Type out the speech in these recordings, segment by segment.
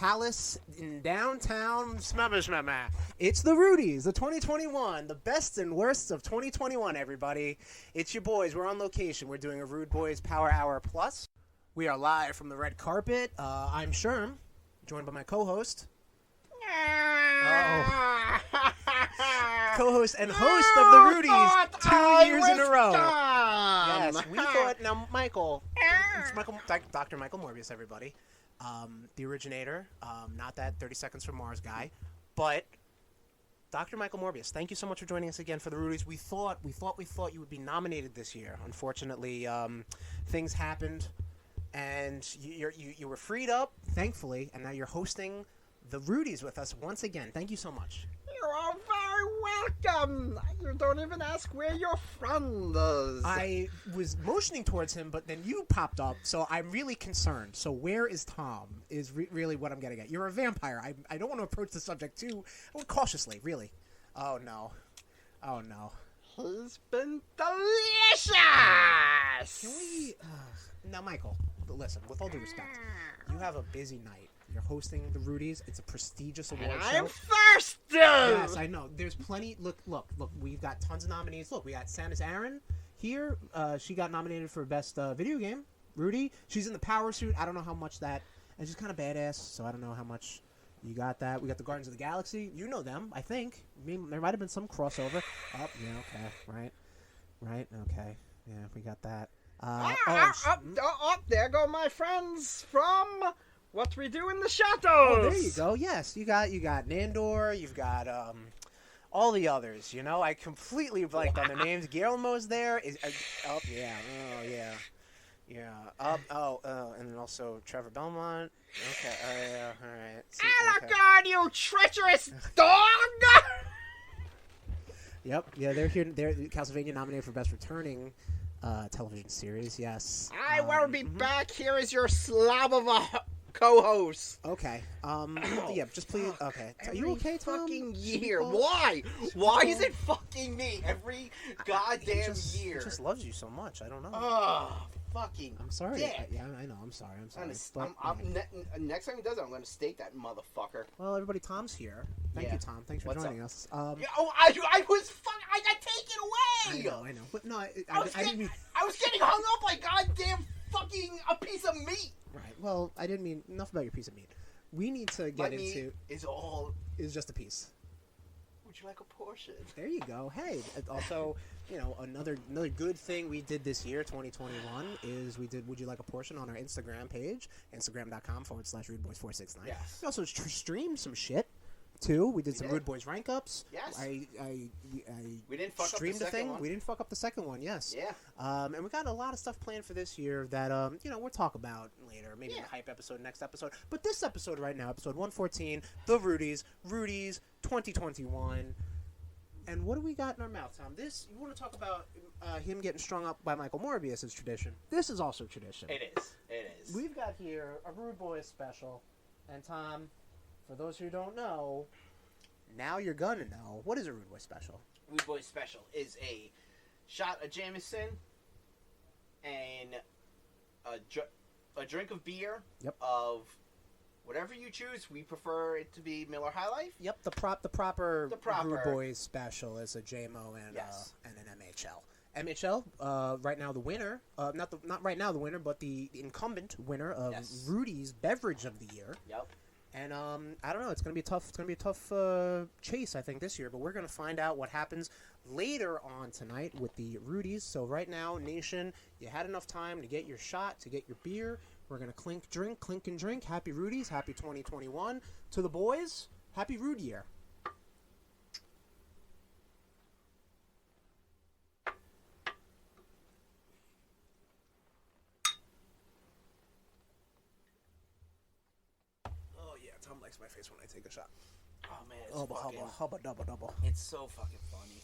Palace in downtown Smama. It's the Rudies, the 2021, the best and worst of 2021, everybody. It's your boys. We're on location. We're doing a RudeBoyz Power Hour Plus. We are live from the red carpet. I'm Sherm, joined by my co-host. Co-host and host of the Rudies 2 years in a row. Yes, we thought. Now, Michael, it's Dr. Michael Morbius, everybody. The originator, not that 30 Seconds from Mars guy, but Dr. Michael Morbius. Thank you so much for joining us again for the Rudies. We thought you would be nominated this year. Unfortunately, things happened, and you were freed up, thankfully, and now you're hosting the Rudies with us once again. Thank you so much. You're all very welcome. You don't even ask where your friend is. I was motioning towards him, but then you popped up, so I'm really concerned. So where is Tom is really what I'm getting at. You're a vampire. I don't want to approach the subject too cautiously, really. Oh, no. He's been delicious! Can we... now, Michael, listen, with all due respect, you have a busy night. You're hosting the Rudies. It's a prestigious award show. I'm thirsty! Yes, I know. There's plenty. Look. We've got tons of nominees. Look, we got Samus Aran here. She got nominated for Best Video Game. Rudy. She's in the power suit. I don't know how much that... And she's kind of badass, so I don't know how much you got that. We got the Guardians of the Galaxy. You know them, I think. I mean, there might have been some crossover. Oh, yeah, okay. Right, okay. Yeah, we got that. There go my friends from... What We Do in the Shadows. Oh, there you go. Yes, you got Nandor. You've got all the others. You know, I completely blanked on their names. Guillermo's there. And then also Trevor Belmont. Okay. All right. Alagard, you treacherous dog! Yep. Yeah, they're here. They're Castlevania nominated for Best Returning Television Series. Yes. I will be back here as your slob of a co-host. Okay. Yeah, just please. Okay. Are you okay, Tom? Fucking year. Why? Why is it fucking me every goddamn year? He just loves you so much. I don't know. Oh, fucking. I'm sorry. Yeah, I know. I'm sorry. Next time he does it, I'm going to stake that motherfucker. Well, everybody, Tom's here. Thank you, Tom. Thanks for joining us. I got taken away. I know. But no, I didn't mean. I was getting hung up like goddamn fucking a piece of meat. Right. Well, I didn't mean enough about your piece of meat. We need to get into. Is just a piece. Would you like a portion? There you go. Hey, also, another good thing we did this year, 2021, is we did Would You Like a Portion on our Instagram page, Instagram.com/RudeBoyz469. Yes. We also streamed some shit. Too. We did some RudeBoyz rank ups. Yes. We didn't fuck streamed up the second thing. one. We didn't fuck up the second one. Yes. Yeah. And we got a lot of stuff planned for this year that we'll talk about later. Maybe in the hype episode, next episode. But this episode right now, episode 114, the Rudies 2021. And what do we got in our mouth, Tom? You want to talk about him getting strung up by Michael Morbius as tradition. This is also tradition. It is. We've got here a RudeBoyz special, and Tom. For those who don't know, now you're gonna know. What is a RudeBoyz special? RudeBoyz special is a shot of Jameson and a drink of beer. Yep. Of whatever you choose. We prefer it to be Miller High Life. Yep. The proper RudeBoyz special is a JMO and an MHL. MHL, right now the winner, not right now the winner, but the incumbent winner of Rudy's Beverage of the Year. Yep. And I don't know. It's gonna be a tough chase, I think, this year. But we're gonna find out what happens later on tonight with the Rudies. So right now, Nation, you had enough time to get your shot, to get your beer. We're gonna clink and drink. Happy Rudies, happy 2021 to the boys. Happy Rude Year. Tom likes my face when I take a shot. Oh man, it's hubba double. It's so fucking funny.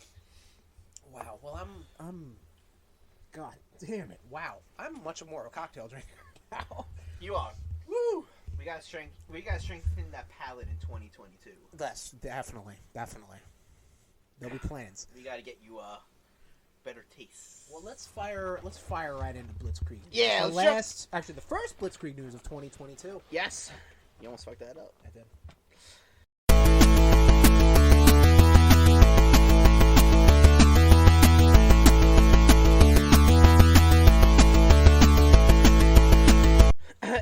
Wow. Well, I'm. God damn it! Wow, I'm much more of a cocktail drinker now. You are. Woo! We gotta strengthen that palate in 2022. Yes, definitely. There'll be plans. We gotta get you better taste. Well, let's fire right into Blitzkrieg. Yeah. The first Blitzkrieg news of 2022. Yes. You almost fucked that up. I did.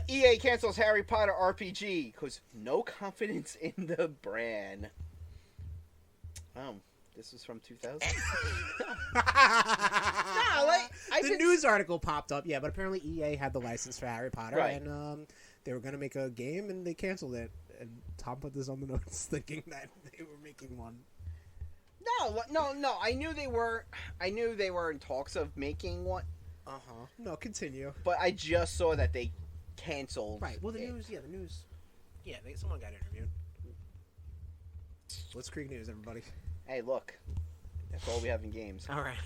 EA cancels Harry Potter RPG because no confidence in the brand. This was from 2000. The news article popped up, yeah, but apparently EA had the license for Harry Potter, right. and they were going to make a game, and they canceled it. And Tom put this on the notes, thinking that they were making one. No. I knew they were in talks of making one. No, continue. But I just saw that they canceled. Right. Well, the news. Yeah, someone got interviewed. Blitzkrieg news, everybody. Hey, look. That's all we have in games. All right.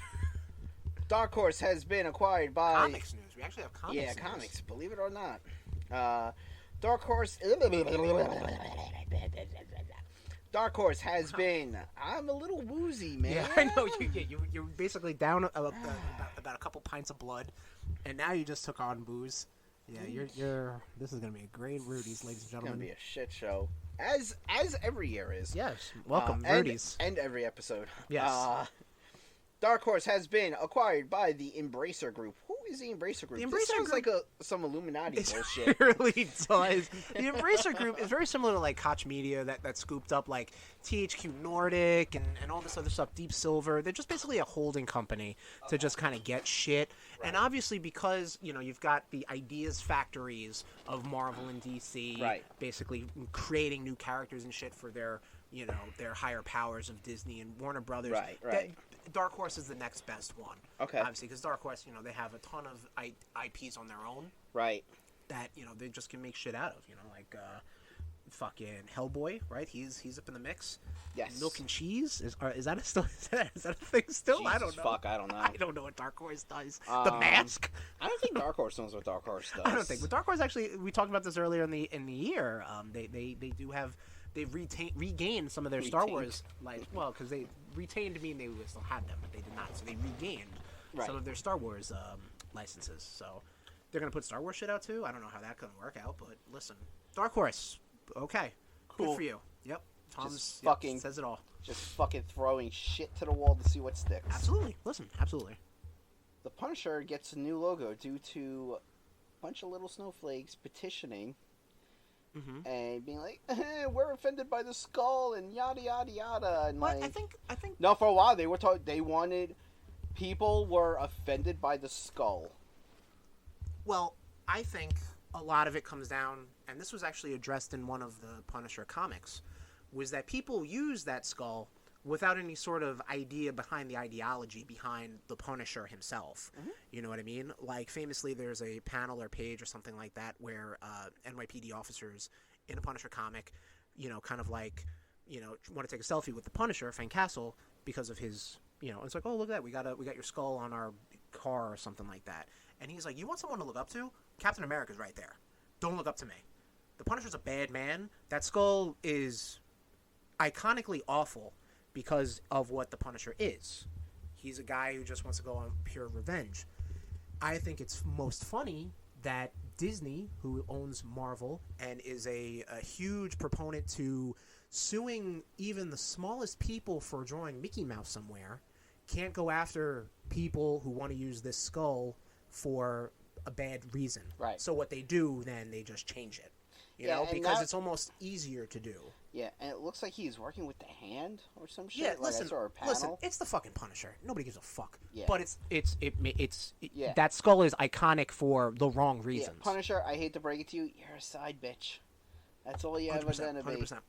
Dark Horse has been acquired by... Comics news. We actually have comics news. Yeah, comics. Believe it or not. Dark Horse has been... I'm a little woozy, man. Yeah, I know. You're basically down about a couple pints of blood, and now you just took on booze. Yeah, you're. This is gonna be a great Rudies, ladies and gentlemen. It's gonna be a shit show, as every year is. Yes, welcome, Rudies, and every episode. Yes. Dark Horse has been acquired by the Embracer Group. Who is the Embracer Group? This sounds like some Illuminati bullshit. It really does. The Embracer Group is very similar to like Koch Media that scooped up like THQ Nordic and all this other stuff, Deep Silver. They're just basically a holding company to just kind of get shit. Right. And obviously because, you've got the ideas factories of Marvel and DC, right, basically creating new characters and shit for their higher powers of Disney and Warner Brothers. Right. Dark Horse is the next best one. Okay. Obviously, because Dark Horse, they have a ton of IPs on their own. Right. That, they just can make shit out of, like fucking Hellboy, right? He's up in the mix. Yes. Milk and Cheese? Is that a thing still? Jesus, I don't know. Fuck, I don't know. I don't know what Dark Horse does. The Mask? I don't think Dark Horse knows what Dark Horse does. I don't think. But Dark Horse, actually, we talked about this earlier in the year. They do have... They've regained some of their Star Wars, because they retained to mean they would still have them, but they did not. So they regained some of their Star Wars licenses. So they're gonna put Star Wars shit out too. I don't know how that can work out, but listen, Dark Horse, okay, cool. Good for you. Yep, Tom's fucking says it all. Just fucking throwing shit to the wall to see what sticks. Absolutely, listen, absolutely. The Punisher gets a new logo due to a bunch of little snowflakes petitioning. Mm-hmm. And being like, we're offended by the skull and yada yada yada, and I think no, for a while they were people were offended by the skull. Well, I think a lot of it comes down, and this was actually addressed in one of the Punisher comics, was that people use that skull without any sort of idea behind the ideology behind the Punisher himself. Mm-hmm. You know what I mean? Like, famously, there's a panel or page or something like that where NYPD officers in a Punisher comic, kind of like, want to take a selfie with the Punisher, Frank Castle, because of his, it's like, oh, look at that, we got your skull on our car or something like that. And he's like, you want someone to look up to? Captain America's right there. Don't look up to me. The Punisher's a bad man. That skull is iconically awful because of what the Punisher is. He's a guy who just wants to go on pure revenge. I think it's most funny that Disney, who owns Marvel and is a huge proponent to suing even the smallest people for drawing Mickey Mouse somewhere, can't go after people who want to use this skull for a bad reason. Right. So what they do, then they just change it. Because it's almost easier to do. Yeah, and it looks like he's working with the hand or some shit. Yeah, listen, it's the fucking Punisher. Nobody gives a fuck. Yeah. But that skull is iconic for the wrong reasons. Yeah, Punisher, I hate to break it to you, you're a side bitch. That's all you ever gonna be. 100%.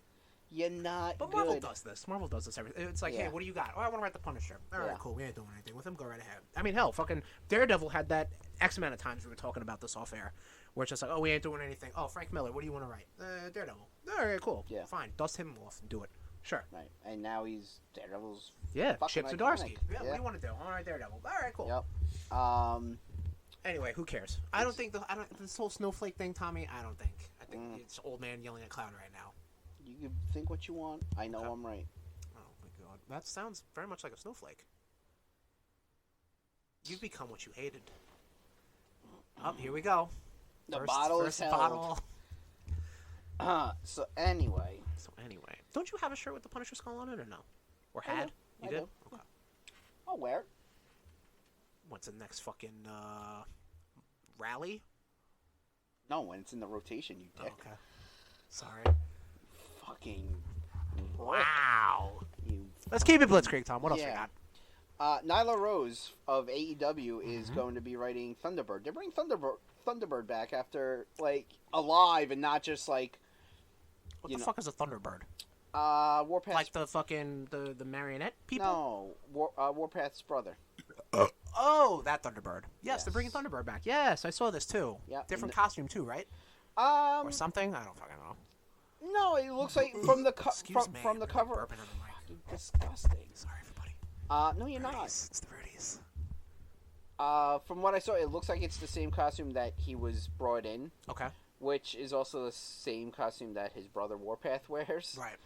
You're not But Marvel does this. Marvel does this everything. It's like, hey, what do you got? Oh, I want to write the Punisher. All right, cool. We ain't doing anything with him. Go right ahead. I mean, hell, fucking Daredevil had that X amount of times we were talking about this off air, where it's just like, oh, we ain't doing anything. Oh, Frank Miller, what do you want to write? Daredevil. All right, cool. Yeah. Fine. Dust him off and do it. Sure. Right. And now he's Daredevil's. Yeah. Chip Zdarsky. Yeah. What do you want to do? All right, Daredevil. All right, cool. Yep. Anyway, who cares? I don't think this whole snowflake thing, Tommy. I think it's old man yelling at cloud right now. You can think what you want. I know I'm right. Oh my god, that sounds very much like a snowflake. You've become what you hated. Oh, here we go. The bottle is held. So anyway. Don't you have a shirt with the Punisher skull on it or no? Or had? I You did? do. Okay. I'll wear it. What's the next fucking rally? No, when it's in the rotation, you dick. Okay. Sorry. Fucking. Wow. You. Let's keep it Blitzkrieg, Tom. What else we got? Nyla Rose of AEW is going to be writing Thunderbird. They're bringing Thunderbird back after, like, alive and not just, like... What the fuck is a Thunderbird? Warpath's... Like the fucking, the marionette people? No, Warpath's brother. Oh, that Thunderbird. Yes, they're bringing Thunderbird back. Yes, I saw this too. Yep. Different costume too, right? Or something? I don't fucking know. No, it looks like from the from the cover. Burping on the mic. Disgusting. Sorry, everybody. No, you're not. It's the Rudies. From what I saw, it looks like it's the same costume that he was brought in. Okay. Which is also the same costume that his brother Warpath wears. Right.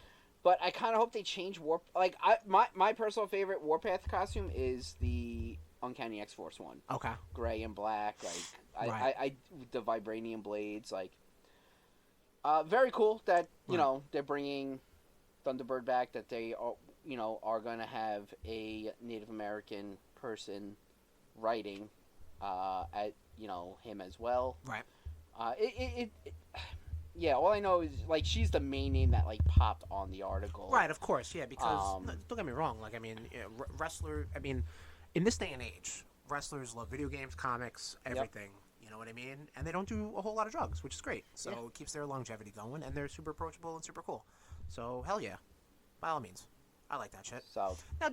But I kind of hope they change Like, my personal favorite Warpath costume is the Uncanny X-Force one. Okay. Gray and black. Like, I the vibranium blades. Like, very cool that, you know, they're bringing Thunderbird back, that they are, you know, are going to have a Native American person writing at, you know, him as well. Right. Yeah, all I know is, like, she's the main name that, like, popped on the article. Right, of course, yeah, because, don't get me wrong, like, I mean, in this day and age, wrestlers love video games, comics, everything, you know what I mean? And they don't do a whole lot of drugs, which is great. So it keeps their longevity going, and they're super approachable and super cool. So, hell yeah, by all means. I like that shit. So now,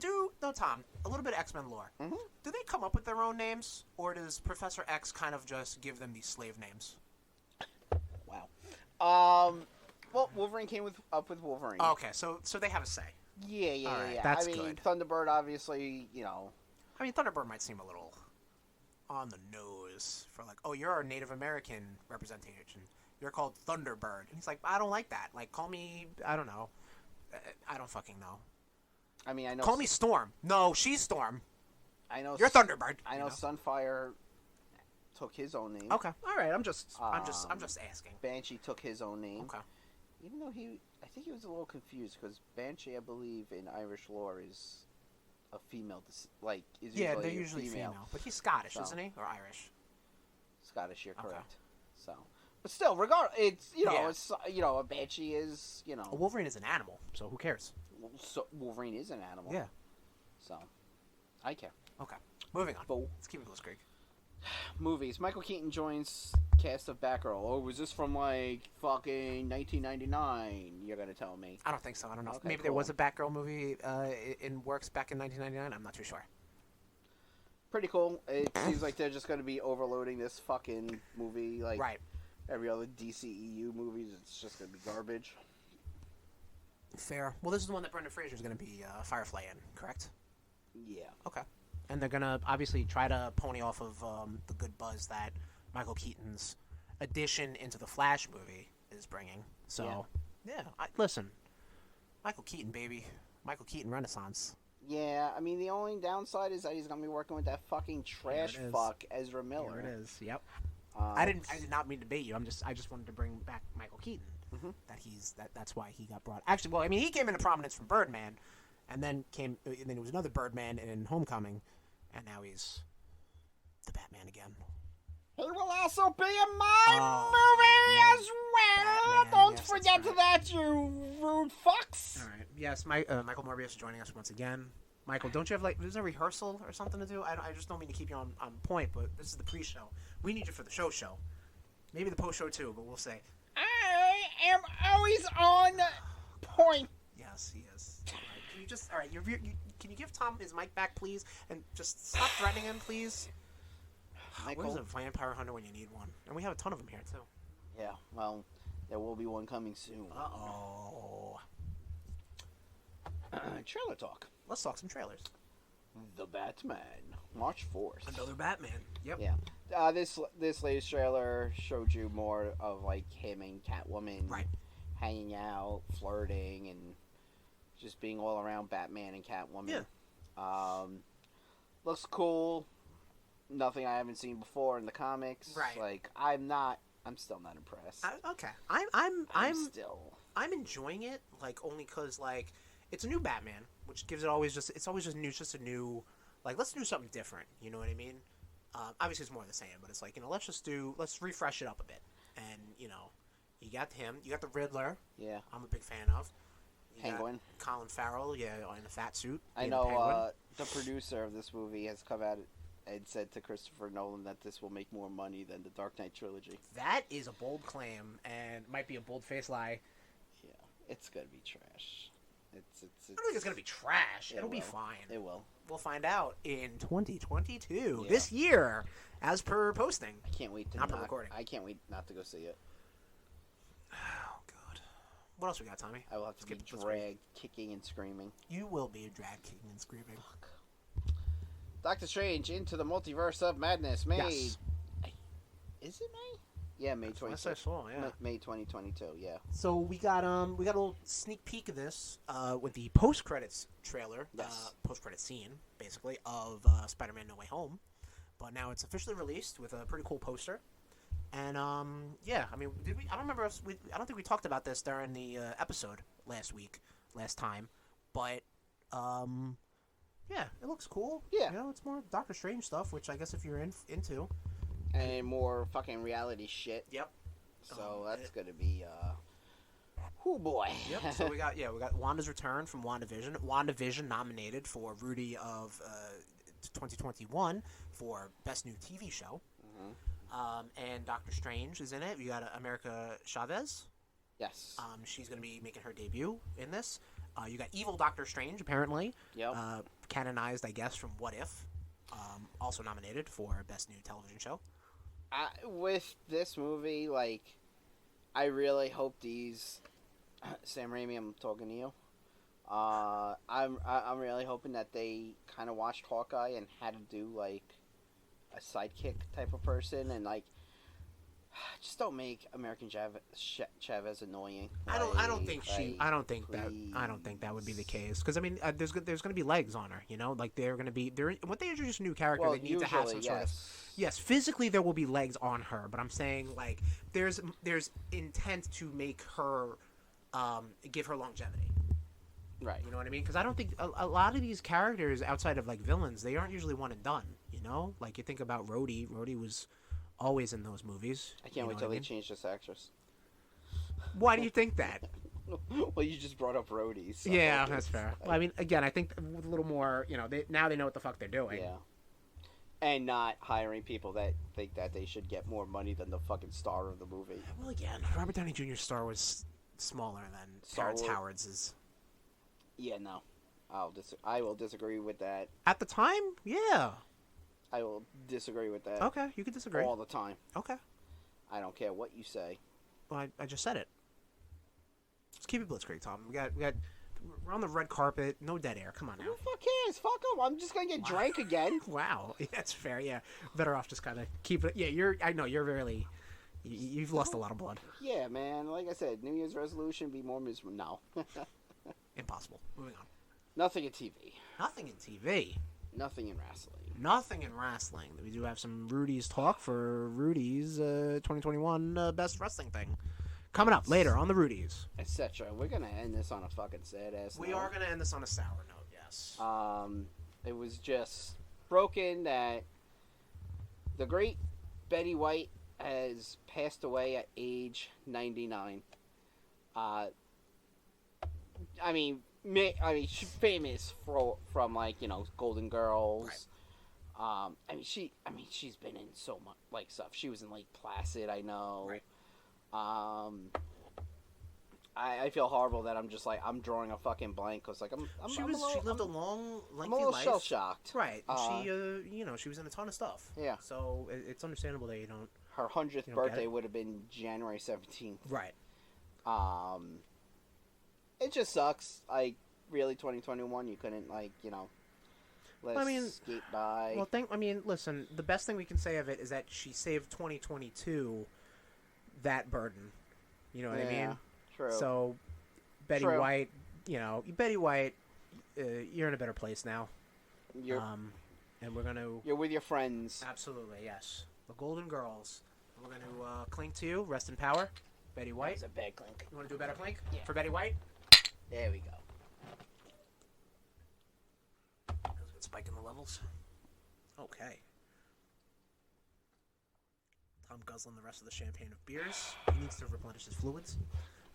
Tom, a little bit of X-Men lore. Mm-hmm. Do they come up with their own names, or does Professor X kind of just give them these slave names? Wow. Well, Wolverine came up with Wolverine. Okay, so they have a say. Yeah. Right, that's good. Thunderbird, obviously, you know. I mean, Thunderbird might seem a little on the nose for like, oh, you're our Native American representation. You're called Thunderbird. And he's like, I don't like that. Like, call me, I don't know. I don't fucking know. I mean, I know. Call me Storm. No, she's Storm. I know. You're Thunderbird. I know Sunfire took his own name. Okay. All right. I'm just asking. Banshee took his own name. Okay. Even though I think he was a little confused because Banshee, I believe, in Irish lore is a female. Like, is yeah, usually they're usually female. But he's Scottish, isn't he, or Irish? Scottish, you're correct. So, but still, it's it's a Banshee is A Wolverine is an animal, so who cares? So Wolverine is an animal. Yeah. So, I care. Okay. Moving on. But let's keep it Blitzkrieg. Movies. Michael Keaton joins cast of Batgirl. Oh, was this from like fucking 1999? You're gonna tell me? I don't think so. I don't know. Okay, Maybe there was a Batgirl movie in works back in 1999. I'm not too sure. Pretty cool. It seems like they're just gonna be overloading this fucking movie like every other DCEU movies. It's just gonna be garbage. Fair. Well, this is the one that Brendan Fraser is gonna be Firefly in, correct? Yeah. Okay. And they're going to obviously try to pony off of the good buzz that Michael Keaton's addition into the Flash movie is bringing. So, listen. Michael Keaton, baby. Michael Keaton Renaissance. Yeah, I mean, the only downside is that he's going to be working with that fucking trash fuck, Ezra Miller. Here it is, yep. I did not mean to bait you. I just wanted to bring back Michael Keaton. Mm-hmm. That's why he got brought. Actually, well, I mean, he came into prominence from Birdman, and then it was another Birdman in Homecoming. And now he's the Batman again. He will also be in my movie as well. Batman, Don't forget that, you rude fucks. All right. Yes, Michael Morbius is joining us once again. Michael, don't you have there's a rehearsal or something to do? I just don't mean to keep you on point, but this is the pre-show. We need you for the show. Maybe the post-show too, but we'll say. I am always on point. Yes, he is. All right. Can you just, all right, can you give Tom his mic back, please? And just stop threatening him, please? Michael? Where's a vampire hunter when you need one? And we have a ton of them here, too. Yeah, well, there will be one coming soon. Uh-oh. Trailer talk. Let's talk some trailers. The Batman, March 4th. Another Batman. Yep. Yeah. This latest trailer showed you more of, like, him and Catwoman hanging out, flirting, and just being all around Batman and Catwoman. Yeah. Looks cool. Nothing I haven't seen before in the comics. Right. Like, I'm not I'm still not impressed. Okay, I'm enjoying it, like, only because, like, it's a new Batman, which gives it always just new. It's just a new, like, let's do something different. You know what I mean? Obviously, it's more of the same, but it's like, let's refresh it up a bit. And, you got him, you got the Riddler. Yeah. I'm a big fan of. You Penguin. got Colin Farrell, in a fat suit. I know the producer of this movie has come out and said to Christopher Nolan that this will make more money than the Dark Knight trilogy. That is a bold claim, and might be a bold-faced lie. Yeah, it's gonna be trash. I don't think it's gonna be trash. It'll be fine. It will. We'll find out in 2022 this year, as per posting. I can't wait to not per recording. I can't wait not to go see it. Oh God! What else we got, Tommy? I will have to be dragged, kicking and screaming. You will be dragged, kicking and screaming. Fuck. Doctor Strange Into the Multiverse of Madness, May. Yes. Is it May? Yeah, May 2022. I saw, yeah. May 2022, yeah. So we got a little sneak peek of this with the post credits trailer, post credit scene basically of Spider-Man: No Way Home. But now it's officially released with a pretty cool poster. And yeah, I mean, did we? I don't remember us. I don't think we talked about this during the episode last time. But yeah, it looks cool. Yeah, it's more Doctor Strange stuff, which I guess if you're into. And more fucking reality shit. Yep. So that's gonna be oh boy. Yep. So we got Wanda's return from WandaVision. WandaVision nominated for Rudy of 2021 for Best New TV Show. Mm-hmm. And Doctor Strange is in it. We got America Chavez. Yes. She's gonna be making her debut in this. You got Evil Doctor Strange apparently. Yep. Canonized, I guess, from What If. Also nominated for Best New Television Show. With this movie, like, I really hope these Sam Raimi, I'm talking to you. I'm really hoping that they kind of watched Hawkeye and had to do like a sidekick type of person, and like just don't make American Chavez annoying. I don't think that would be the case, because I mean there's going to be legs on her, like when they introduce a new character, they need to have some sort of. Yes, physically there will be legs on her, but I'm saying like there's intent to make her give her longevity. Right. You know what I mean? Because I don't think a lot of these characters outside of like villains, they aren't usually one and done. Like you think about Rhodey. Rhodey was always in those movies. I can't wait till they change this actress. Why do you think that? Well, you just brought up Rhodey. So yeah, that's fair. Well, I mean, again, I think with a little more, now they know what the fuck they're doing. Yeah. And not hiring people that think that they should get more money than the fucking star of the movie. Well, again, Robert Downey Jr.'s star was smaller than Terrence Howard's is. Yeah, no. I will disagree with that. At the time, yeah. I will disagree with that. Okay, you can disagree. All the time. Okay. I don't care what you say. Well, I just said it. Let's keep it Blitzkrieg, Tom. We're on the red carpet. No dead air. Come on now. Who the fuck cares? Fuck them. I'm just gonna get drank again. Wow. Yeah, that's fair. Yeah. Better off just kind of keep it. Yeah, I know you're really. You've lost a lot of blood. Yeah, man. Like I said, New Year's resolution: be more miserable. No. Impossible. Moving on. Nothing in TV. Nothing in TV. Nothing in wrestling. Nothing in wrestling. We do have some Rudies talk for Rudies 2021 Best Wrestling thing. Coming up later on the Rudies. Etc. We're going to end this on a fucking sad ass note. We are going to end this on a sour note, yes. It was just broken that the great Betty White has passed away at age 99. She's famous from like, Golden Girls. Right. She's been in so much like stuff. She was in Lake Placid, I know. Right. I feel horrible that I'm just like I'm drawing a fucking blank because like she lived a long, lengthy life. I'm a little shell shocked. Right. She was in a ton of stuff. Yeah. So it's understandable that you don't. Her 100th birthday would have been January 17th. Right. It just sucks. Like, really, 2021, you couldn't, like, let it skate by. Well, listen, the best thing we can say of it is that she saved 2022 that burden. You know what I mean? True. So, Betty White, you're in a better place now. And we're going to... You're with your friends. Absolutely, yes. The Golden Girls. We're going to clink to you. Rest in power. Betty White. That was a bad clink. You want to do a better clink? Yeah. For Betty White? There we go. That was a good spike in the levels. Okay. Tom guzzling the rest of the champagne of beers. He needs to replenish his fluids.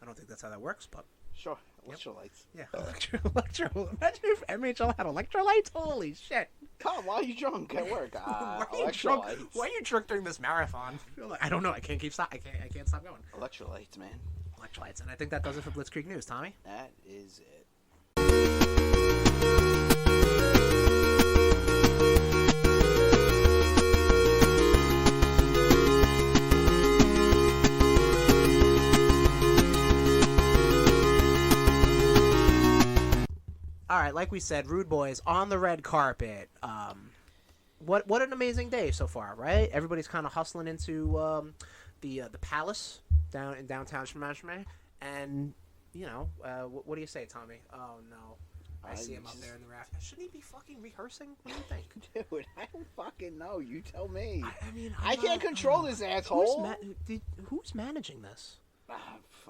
I don't think that's how that works, but... Sure. Electrolytes. Yeah. Electro. Imagine if MHL had electrolytes. Holy shit. Tom, why are you drunk at work? Why are you drunk? Why are you drunk during this marathon? I don't know. I can't stop going. Electrolytes, man. Electrolytes. And I think that does it for Blitzkrieg News, Tommy. That is it. All right, like we said, RudeBoyz on the red carpet. What an amazing day so far, right? Everybody's kind of hustling into the Palace down in downtown Shmashme, and what do you say, Tommy? Oh no, I see him up there in the raft. Shouldn't he be fucking rehearsing? What do you think, dude? I don't fucking know. You tell me. I mean, I can't control this asshole. Who's managing this?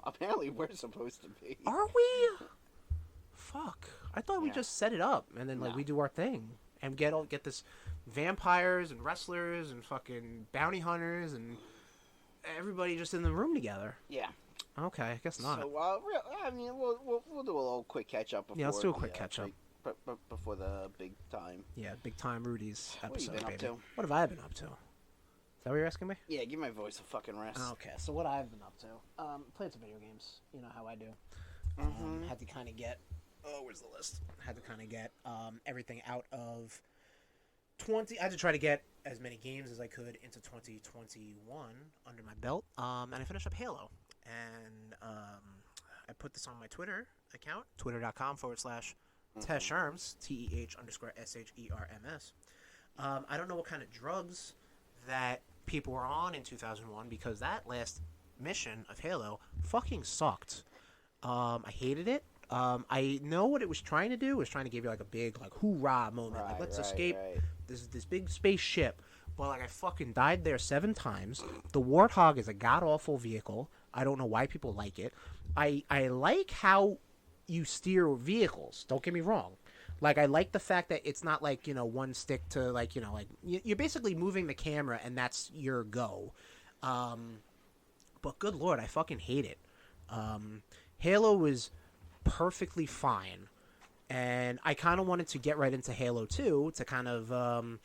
Apparently, we're supposed to be. Are we? Fuck. I thought we just set it up and then we do our thing and get this vampires and wrestlers and fucking bounty hunters and everybody just in the room together. Yeah. Okay, I guess not. So I mean, we'll do a little quick catch up. Yeah, let's do a quick catch up. Before the big time. Yeah, big time Rudies episode. What have you been up to? What have I been up to? Is that what you're asking me? Yeah, give my voice a fucking rest. Okay, so what I've been up to? Played some video games. You know how I do. Had to kind of get. Oh, where's the list? Had to kind of get everything out of 20. I had to try to get as many games as I could into 2021 under my belt. And I finished up Halo. And I put this on my Twitter account, twitter.com/Tesherms, TEH_SHERMS. I don't know what kind of drugs that people were on in 2001 because that last mission of Halo fucking sucked. I hated it. I know what it was trying to do. It was trying to give you like a big like hoorah moment. Like let's escape this big spaceship. But like I fucking died there 7 times. The Warthog is a god awful vehicle. I don't know why people like it. I like how you steer vehicles. Don't get me wrong. Like I like the fact that it's not like one stick to like like you're basically moving the camera and that's your go. But good lord, I fucking hate it. Halo was perfectly fine, and I kind of wanted to get right into Halo 2 to kind of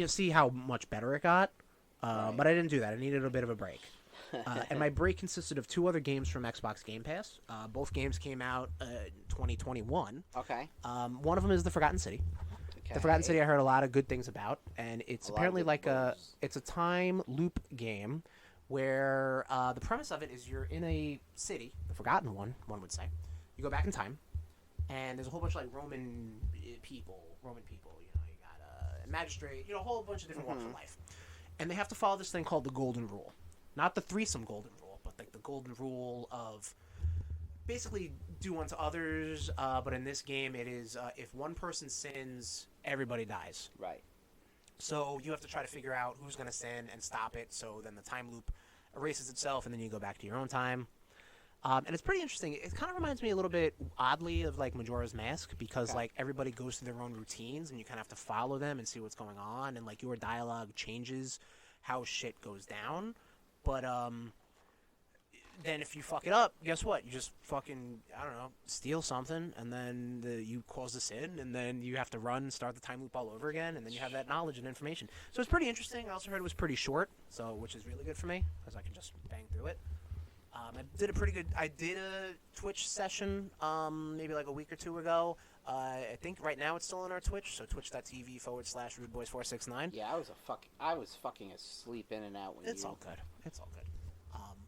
see how much better it got, but I didn't do that. I needed a bit of a break. And my break consisted of 2 other games from Xbox Game Pass. Both games came out 2021. Okay. One of them is The Forgotten City. Okay. The Forgotten City I heard a lot of good things about, and it's apparently like it's a time loop game where the premise of it is you're in a city, the Forgotten one would say. You go back in time, and there's a whole bunch of like Roman people. You got a magistrate. A whole bunch of different walks of life, and they have to follow this thing called the Golden Rule, not the threesome Golden Rule, but like the Golden Rule of basically do unto others. But in this game, it is if one person sins, everybody dies. Right. So you have to try to figure out who's going to sin and stop it. So then the time loop erases itself, and then you go back to your own time. And it's pretty interesting. It kind of reminds me a little bit, oddly, of like Majora's Mask because like everybody goes through their own routines, and you kind of have to follow them and see what's going on, and like your dialogue changes how shit goes down. But then if you fuck it up, guess what? You just fucking steal something, and then you cause the sin, and then you have to run, start the time loop all over again, and then you have that knowledge and information. So it's pretty interesting. I also heard it was pretty short, which is really good for me because I can just bang through it. I did a Twitch session maybe like a week or 2 ago. I think right now it's still on our Twitch, so twitch.tv/RudeBoyz469. Yeah, I was fucking asleep in and out when It's all good.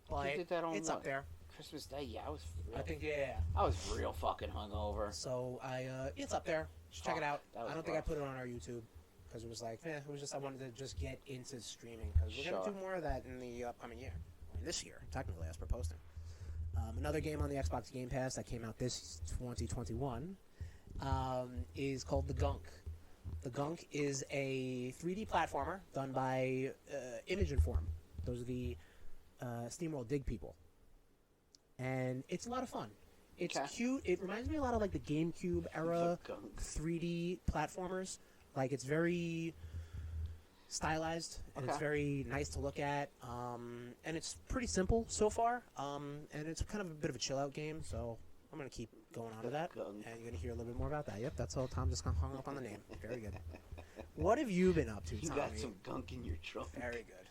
But you did that on it's up there. Christmas Day. Yeah, I was real fucking hungover. So it's up there. Just check it out. I don't think I put it on our YouTube because it was like, I wanted to just get into streaming because we're gonna do more of that in the upcoming year. This year, technically, as per posting. Another game on the Xbox Game Pass that came out this 2021 is called the Gunk. The Gunk is a 3D platformer done by Image and Form. Those are the SteamWorld Dig People, and it's a lot of fun. It's Okay. cute. It reminds me a lot of like the GameCube era Gunk. 3D platformers. Like it's very stylized and it's very nice to look at. And it's pretty simple so far. And it's kind of a bit of a chill out game. So I'm gonna keep going on to that, Gunk. and you're gonna hear a little bit more about that. Yep, that's all. Tom just hung up on the name. Very good. What have you been up to, You Tommy? got some gunk in your trunk. Very good.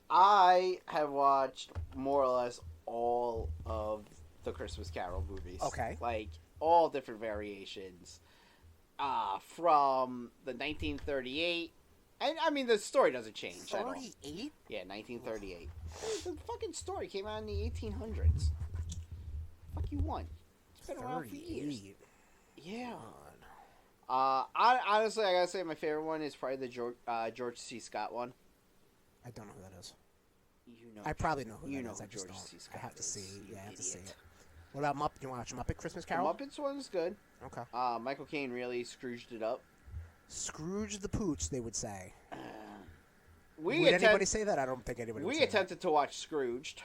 I have watched more or less all of the Christmas Carol movies. Okay. Like, all different variations. From the 1938... And, I mean, the story doesn't change at all. 38? Yeah, 1938. The fucking story came out in the 1800s. Fuck you want? It's been around for years. Yeah. Honestly, I gotta say my favorite one is probably the George C. Scott one. I don't know who that is. You know. I probably know who you that know is. I just George don't. C. Scott I have to is, see. you Yeah, I have to see idiot. it. What about Muppet? You want to watch Muppet Christmas The Carol? Muppets one's good. Okay. Michael Caine really Scrooged it up. Scrooge the Pooch, they would say. Would Would anybody say that? I don't think anybody would We say attempted to watch Scrooged.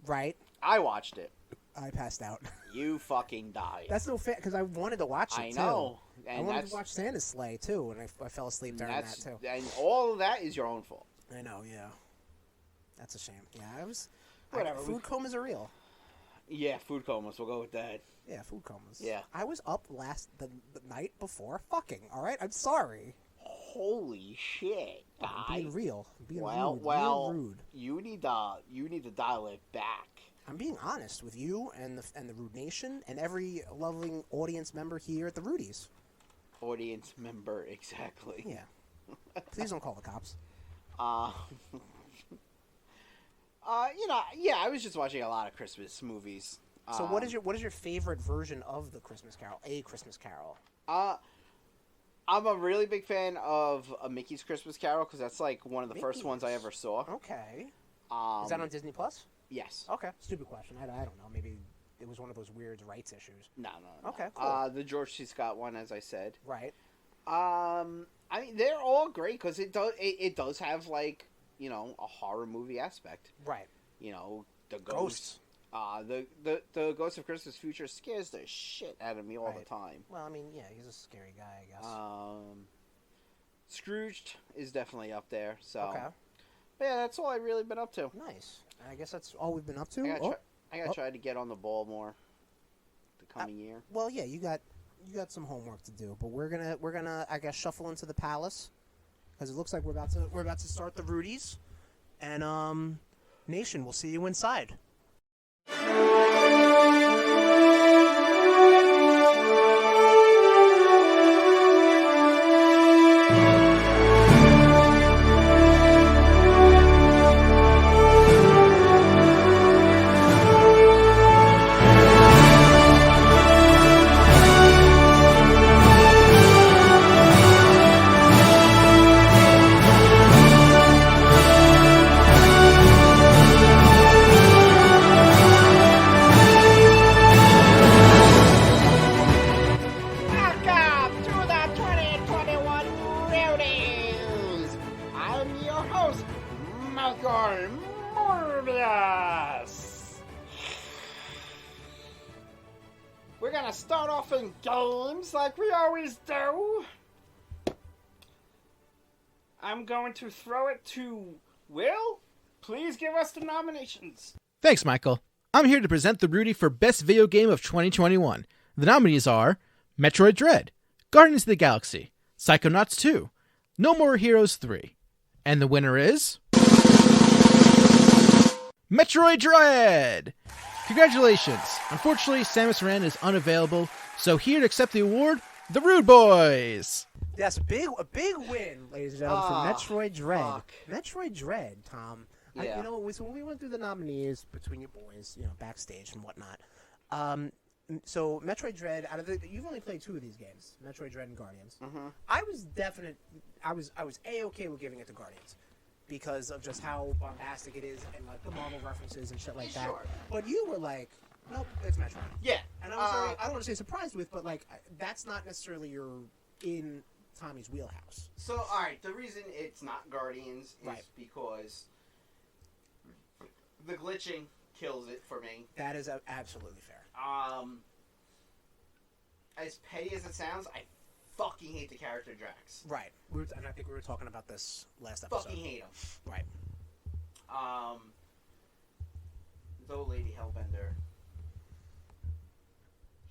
that. Right? I watched it. I passed out. You fucking died. That's no fair, because I wanted to watch it, I too. know. I And wanted to watch Santa's Sleigh, too, and I fell asleep during that, too. And all of that is your own fault. I know, yeah. That's a shame. Yeah, I was... Whatever. Food comas are real. Yeah, food comas. We'll go with that. Yeah, food comas. Yeah. I was up the night before fucking, all right? I'm sorry. Holy shit, guy. I'm being real. I'm being Well, rude. well, Real rude. you need to dial it back. I'm being honest with you and the RudeNation and every loving audience member here at the Rudies. Audience member, exactly. Yeah. Please don't call the cops. Yeah, I was just watching a lot of Christmas movies. So what is your favorite version of the Christmas Carol? A Christmas Carol. I'm a really big fan of A Mickey's Christmas Carol because that's like one of the first ones I ever saw. Okay. Is that on Disney Plus? Yes. Okay. Stupid question. I don't know. Maybe it was one of those weird rights issues. No. Okay, cool. The George C. Scott one, as I said. Right. I mean, they're all great because it does have like, you know, a horror movie aspect. Right. You know, the Ghosts. The Ghost of Christmas Future scares the shit out of me all the time. Well, I mean, yeah, he's a scary guy, I guess. Scrooged is definitely up there. So. Okay. But yeah, that's all I've really been up to. Nice. I guess that's all we've been up to. I gotta try to get on the ball more the coming year. Well, yeah, you got some homework to do, but we're gonna I guess shuffle into the palace because it looks like we're about to start the Rudies, and Nation, we'll see you inside. Welcome to the 2021 Rudies! I'm your host, Michael Morbius! We're gonna start off in games like we always do. I'm going to throw it to Will. Please give us the nominations. Thanks, Michael. I'm here to present the Rudy for Best Video Game of 2021. The nominees are Metroid Dread, Guardians of the Galaxy, Psychonauts 2, No More Heroes 3. And the winner is... Metroid Dread! Congratulations! Unfortunately, Samus Aran is unavailable, so here to accept the award, the RudeBoyz! Yes, a big win, ladies and gentlemen, for Metroid Dread. Fuck. Metroid Dread, Tom. Yeah. So when we went through the nominees between your boys, backstage and whatnot. So Metroid Dread, you've only played 2 of these games, Metroid Dread and Guardians. Mm-hmm. I was A-okay with giving it to Guardians because of just how bombastic it is and like the Marvel references and shit like that. Sure. But you were like, nope, it's Metroid. Yeah. And I was very, I don't want to say surprised with, but like that's not necessarily in Tommy's wheelhouse. So, alright, the reason it's not Guardians is Right. because The glitching kills it for me. That is absolutely fair. As petty as it sounds, I fucking hate the character Drax. Right. And I think we were talking about this last episode. Fucking hate him. Right. The old lady Hellbender.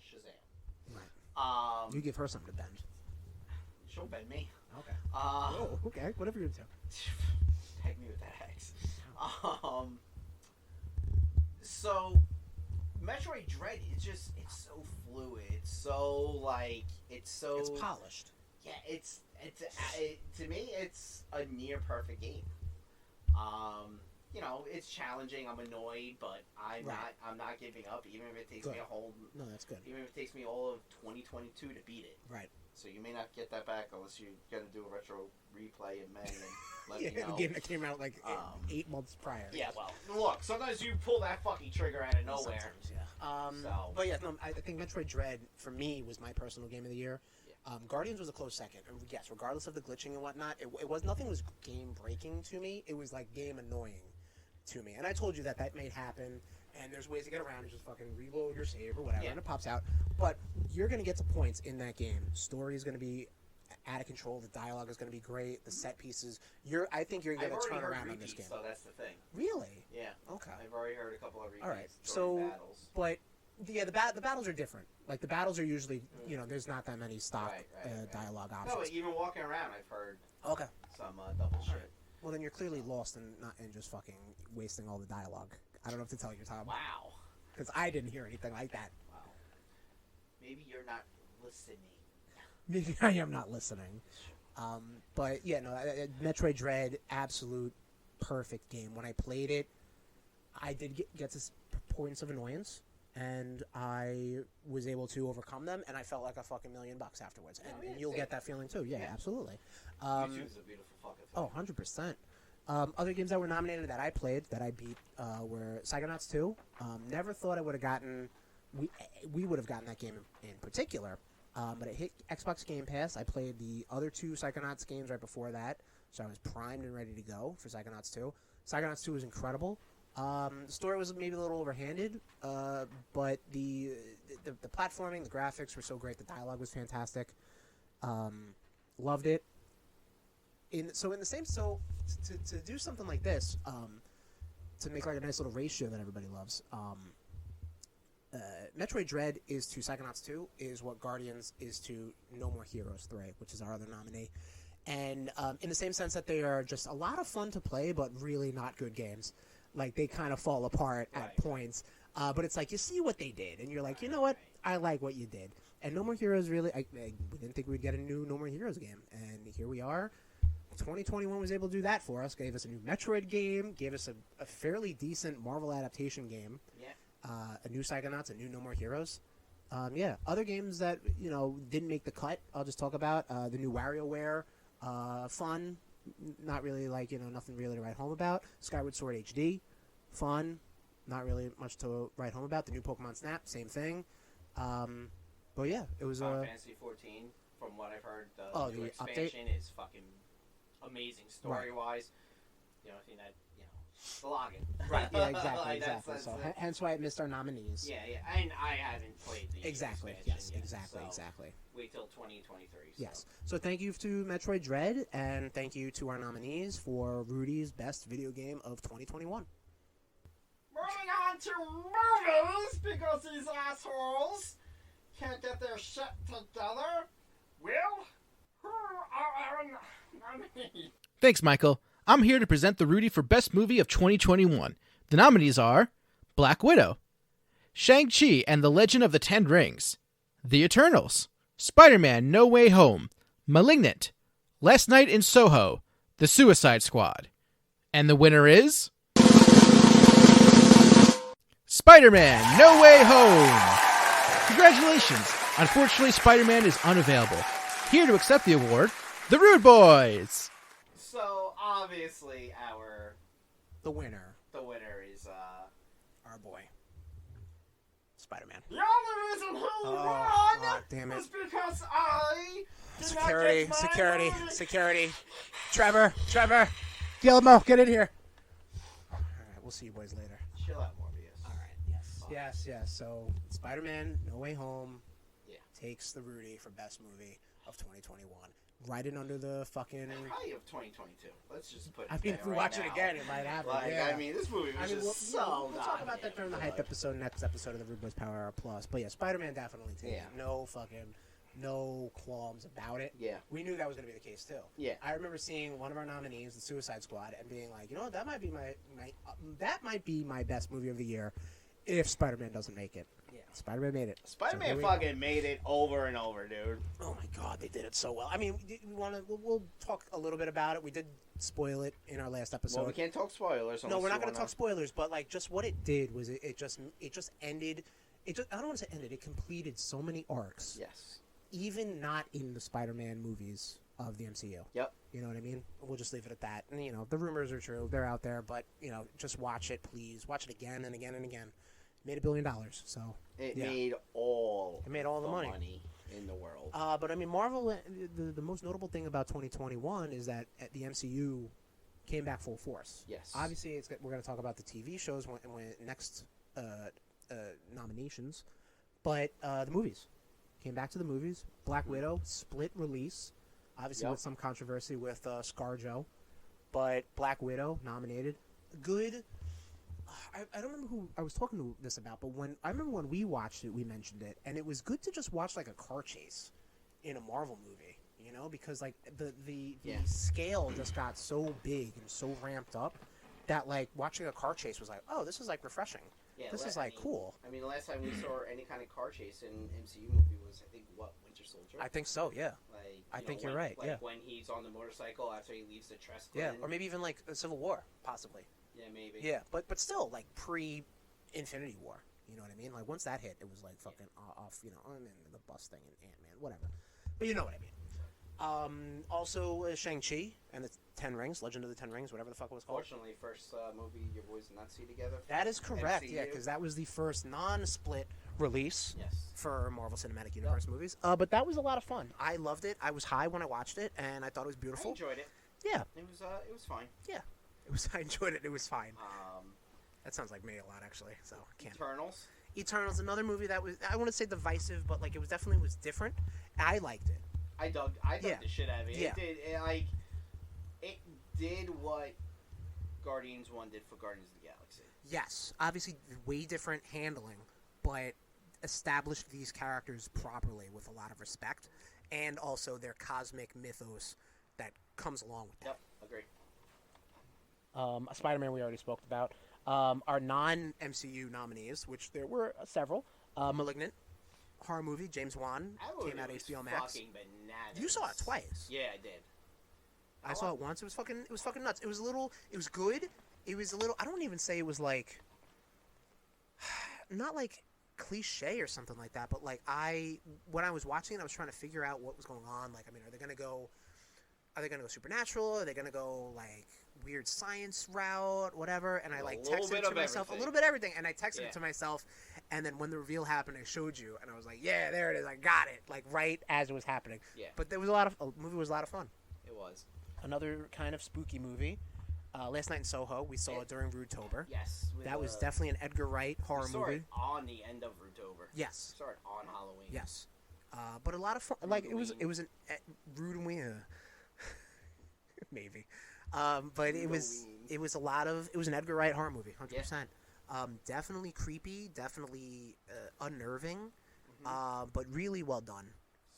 Shazam. Right. You give her something to bend. She'll bend me. Okay. Oh, okay. Whatever you're into. Peg me with that axe. So, Metroid Dread is just, it's so fluid. It's so, it's polished. Yeah, to me, it's a near perfect game. You know, it's challenging. I'm annoyed, but I'm not giving up, even if it takes me a whole. No, that's good. Even if it takes me all of 2022 to beat it. Right. So you may not get that back unless you're gonna do a retro replay in May and let me know. The game that came out 8 months prior. Yeah. Well, look. Sometimes you pull that fucking trigger out of nowhere. Sometimes, yeah. But yeah, no, I think Metroid Dread for me was my personal game of the year. Yeah. Guardians was a close second. Yes, regardless of the glitching and whatnot, nothing was game breaking to me. It was like game annoying to me. And I told you that may happen, and there's ways to get around it. Just fucking reload your save or whatever, and it pops out. But you're going to get to points in that game. Story is going to be out of control. The dialogue is going to be great. The set pieces. I think you're going to turn around on this game. So that's the thing. Really? Yeah. Okay. I've already heard a couple of repeats. All right. So, battles. But yeah, the battles are different. Like the battles are usually, there's not that many stock dialogue options. No, even walking around, I've heard. Okay. Some double shit. Right. Well, then you're clearly lost and just fucking wasting all the dialogue. I don't know what to tell you, Tom. Wow. Because I didn't hear anything like that. Wow. Maybe you're not listening. Maybe I am not listening. But yeah, no, Metroid Dread, absolute perfect game. When I played it, I did get to points of annoyance, and I was able to overcome them, and I felt like a fucking $1 million afterwards. And you'll get that feeling too. Yeah, absolutely. YouTube's a beautiful fucking thing. 100%. Other games that were nominated that I played, that I beat, were Psychonauts 2. Never thought I would have gotten... We would have gotten that game in particular. But it hit Xbox Game Pass. I played the other 2 Psychonauts games right before that, so I was primed and ready to go for Psychonauts 2. Psychonauts 2 was incredible. The story was maybe a little overhanded, but the platforming, the graphics were so great. The dialogue was fantastic. Loved it. To do something like this, to make like a nice little ratio that everybody loves. Metroid Dread is to Psychonauts 2 is what Guardians is to No More Heroes 3, which is our other nominee. And in the same sense that they are just a lot of fun to play, but really not good games. Like, they kind of fall apart at points. But it's like, you see what they did, and you're like, you know what? I like what you did. And No More Heroes really, we didn't think we'd get a new No More Heroes game. And here we are. 2021 was able to do that for us. Gave us a new Metroid game. Gave us a fairly decent Marvel adaptation game. Yeah. A new Psychonauts, a new No More Heroes. Other games that, didn't make the cut, I'll just talk about. The new WarioWare, fun. Not really, nothing really to write home about. Skyward Sword HD, fun. Not really much to write home about. The new Pokemon Snap, same thing. But yeah, it was Final Fantasy 14, from what I've heard, the new expansion is fucking amazing story-wise. Right. I think that, the login. Right, yeah, exactly. That's so, hence why it missed our nominees. Yeah, and I haven't played the expansion yet, exactly. Wait till 2023. So. Yes. So thank you to Metroid Dread, and thank you to our nominees for Rudy's Best Video Game of 2021. Moving on to movies, because these assholes can't get their shit together. Will, who are our nominees? Thanks, Michael. I'm here to present the Rudy for Best Movie of 2021. The nominees are Black Widow, Shang-Chi and the Legend of the Ten Rings, The Eternals, Spider-Man No Way Home, Malignant, Last Night in Soho, The Suicide Squad. And the winner is... Spider-Man No Way Home! Congratulations! Unfortunately, Spider-Man is unavailable. Here to accept the award, the RudeBoyz! So, obviously, the winner is, our boy, Spider-Man. The only reason he won damn it. was because I Security. Trevor, Guillermo, get in here. All right, we'll see you boys later. Chill out, Morbius. All right. Yes. So Spider-Man: No Way Home. Yeah. Takes the Rudy for best movie of 2021. Right in under the fucking. Probably of 2022. Let's just put. I mean, if we watch it again, it might happen. Like, yeah. I mean, this movie was just so. We'll talk about that during the hype episode, next episode of the RudeBoyz Power Hour Plus. But yeah, Spider-Man definitely takes it. No qualms about it. Yeah. We knew that was going to be the case too. Yeah. I remember seeing one of our nominees, the Suicide Squad, and being like, you know what, that might be my best movie of the year, if Spider-Man doesn't make it. Yeah. Spider-Man made it. Spider-Man fucking made it over and over, dude. Oh my God, they did it so well. I mean, we'll talk a little bit about it. We did spoil it in our last episode. Well, we can't talk spoilers. No, we're not going to talk spoilers. But like, just what it did was it just ended. I don't want to say ended. It completed so many arcs. Yes. Even not in the Spider-Man movies of the MCU. Yep. You know what I mean? We'll just leave it at that. And, you know, the rumors are true. They're out there. But, you know, just watch it, please. Watch it again and again and again. It made $1 billion. So it made all the money in the world. But, I mean, Marvel, the most notable thing about 2021 is that the MCU came back full force. Yes. Obviously, we're going to talk about the TV shows when next nominations. But the movies. Came back to the movies. Black Widow, split release. Obviously with some controversy with ScarJo. But Black Widow, nominated. Good. I don't remember who I was talking to this about, but I remember when we watched it, we mentioned it. And it was good to just watch like a car chase in a Marvel movie. You know? Because like the scale just got so big and so ramped up that like watching a car chase was like, oh, this is like refreshing. Yeah, this is like cool. I mean, the last time we saw any kind of car chase in MCU movie was, I think, Winter Soldier? I think so, yeah. Like, I think you're right, like when he's on the motorcycle after he leaves the Trest. Yeah, or maybe even like a Civil War, possibly. Yeah, maybe. Yeah, but still, like pre-Infinity War. You know what I mean? Like once that hit, it was like fucking off. You know, and then the bus thing and Ant-Man, whatever. But you know what I mean. Also, Shang-Chi and the Ten Rings, Legend of the Ten Rings, whatever the fuck it was called. Fortunately, first movie your boys did not see together. That is correct, MCU. yeah, because that was the first non-split release Yes. for Marvel Cinematic Universe movies. But that was a lot of fun. I loved it. I was high when I watched it, and I thought it was beautiful. I enjoyed it. Yeah. It was fine. Yeah. I enjoyed it. It was fine. That sounds like me a lot, actually. So I can't. Eternals, another movie that was, I want to say divisive, but like it was definitely definite. I liked it. I dug the shit out of it. Yeah. It did what Guardians 1 did for Guardians of the Galaxy. Yes, obviously way different handling, but established these characters properly with a lot of respect, and also their cosmic mythos that comes along with that. Yep, agreed. Spider-Man we already spoke about. Our non-MCU nominees, which there were several, Malignant. Horror movie, James Wan, came out HBO Max. Fucking bananas. You saw it twice. Yeah, I did. I saw it once. It was fucking nuts. It was good. It was a little, I don't even say it was like, not like cliche or something like that, but like when I was watching it, I was trying to figure out what was going on. Like, I mean, are they going to go supernatural? Are they going to go like weird science route, whatever? And I like texted it to myself, a little bit of everything, and I texted it to myself. And then when the reveal happened, I showed you, and I was like, "Yeah, there it is. I got it." Like right as it was happening. Yeah. But the movie was a lot of fun. It was. Another kind of spooky movie. Last Night in Soho, we saw it during RudeTober. Yes. That was definitely an Edgar Wright horror movie. We saw it on the end of RudeTober. Yes. We saw it on Halloween. Yes. But a lot of fun. Like it was an Rude maybe. But it was an Edgar Wright horror movie, 100%. Yeah. Definitely creepy, definitely unnerving, but really well done.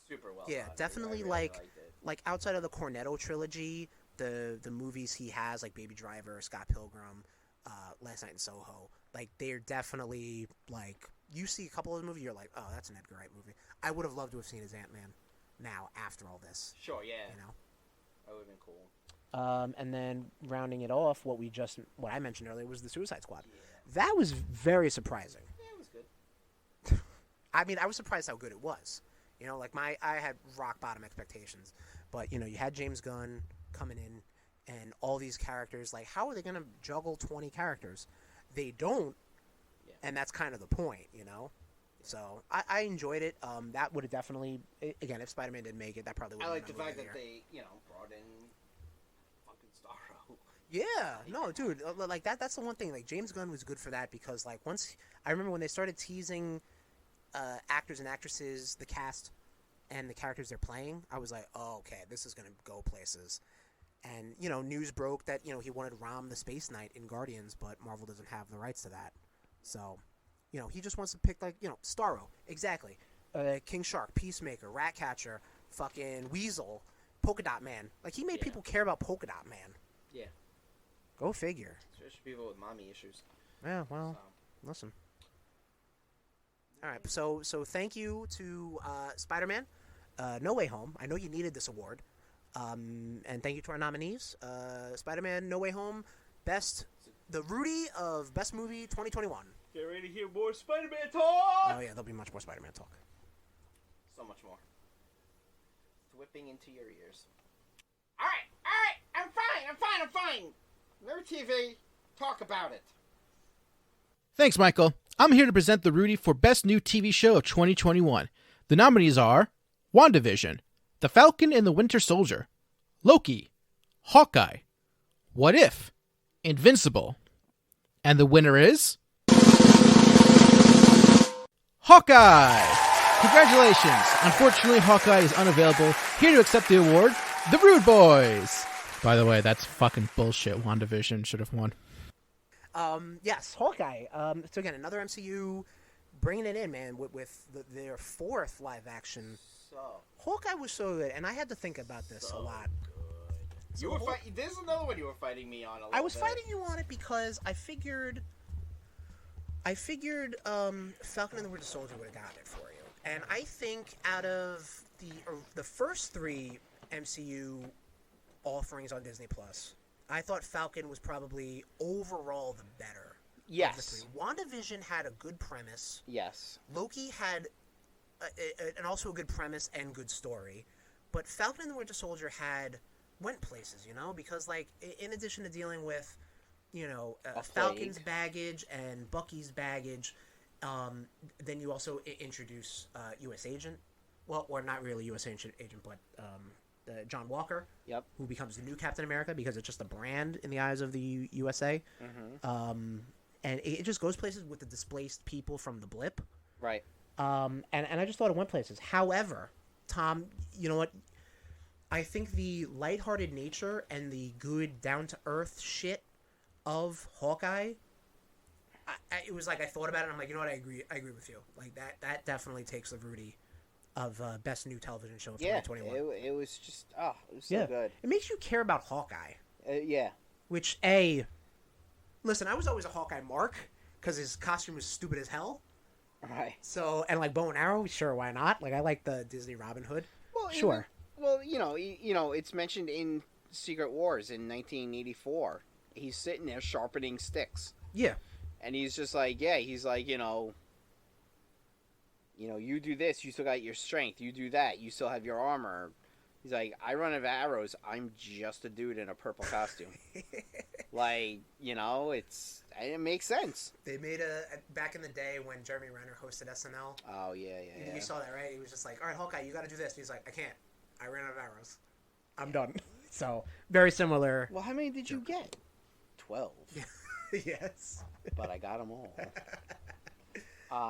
Super well. Yeah, done. definitely really like outside of the Cornetto trilogy, the movies he has like Baby Driver, Scott Pilgrim, Last Night in Soho, like they're definitely like you see a couple of the movies, you're like, oh, that's an Edgar Wright movie. I would have loved to have seen his Ant-Man now after all this. Sure, yeah. You know, that would have been cool. And then rounding it off, what I mentioned earlier was the Suicide Squad. Yeah. That was very surprising. Yeah, it was good. I mean, I was surprised how good it was. You know, like I had rock bottom expectations, but you know, you had James Gunn coming in, and all these characters. Like, how are they going to juggle 20 characters? They don't, and that's kind of the point, you know. So I enjoyed it. That would have definitely, again, if Spider-Man didn't make it, that probably would. I like the fact that they, brought in fucking Starro. Yeah, no, dude, like that's the one thing. Like James Gunn was good for that because like I remember when they started teasing actors and actresses, the cast, and the characters they're playing, I was like, oh, okay, this is gonna go places. And news broke that he wanted Rom the Space Knight in Guardians, but Marvel doesn't have the rights to that. So, he just wants to pick like Starro, exactly, King Shark, Peacemaker, Ratcatcher, fucking Weasel, Polka Dot Man. Like he made people care about Polka Dot Man. Yeah. Go figure. Especially people with mommy issues. Yeah, well, listen. All right, so thank you to Spider-Man, No Way Home. I know you needed this award. And thank you to our nominees. Spider-Man, No Way Home, the Rudy of Best Movie 2021. Get ready to hear more Spider-Man talk! Oh, yeah, there'll be much more Spider-Man talk. So much more. It's whipping into your ears. All right, I'm fine. Nerd TV, talk about it. Thanks, Michael. I'm here to present the Rudy for Best New TV Show of 2021. The nominees are WandaVision, The Falcon and the Winter Soldier, Loki, Hawkeye, What If, Invincible. And the winner is... Hawkeye! Congratulations! Unfortunately, Hawkeye is unavailable. Here to accept the award, the RudeBoyz! By the way, that's fucking bullshit. WandaVision should have won. Yes, Hawkeye. So again, another MCU bringing it in, man, with their fourth live action. Hawkeye was so good, and I had to think about this a lot. Good. You were fighting. There's another one you were fighting me on. I was fighting you on it because I figured Falcon and the Winter Soldier would have gotten it for you, and I think out of the first three MCU offerings on Disney Plus, I thought Falcon was probably overall the better. Yes. Of the three. WandaVision had a good premise. Yes. Loki had and also a good premise and good story, but Falcon and the Winter Soldier went places, because like in addition to dealing with, Falcon's baggage and Bucky's baggage, then you also introduce U.S. Agent, well, or not really U.S. Agent, but John Walker, who becomes the new Captain America because it's just a brand in the eyes of the USA, and it just goes places with the displaced people from the blip, right? And I just thought it went places. However, Tom, you know what? I think the lighthearted nature and the good down-to-earth shit of Hawkeye, it was like I thought about it and I'm like, you know what? I agree with you. Like that definitely takes the Rudy of Best New Television Show of 2021. It was just, it was so good. It makes you care about Hawkeye. Yeah. Which, listen, I was always a Hawkeye mark because his costume was stupid as hell. Right. So, and like bow and arrow, sure, why not? Like I like the Disney Robin Hood. Well, sure. It's mentioned in Secret Wars in 1984. He's sitting there sharpening sticks. Yeah. And he's just like, you do this, you still got your strength. You do that, you still have your armor. He's like, I run out of arrows. I'm just a dude in a purple costume. Like, it makes sense. They made back in the day when Jeremy Renner hosted SNL. Oh, yeah. You saw that, right? He was just like, all right, Hawkeye, you got to do this. And he's like, I can't. I ran out of arrows. I'm done. So, very similar. Well, how many did you get? 12. Yes. But I got them all.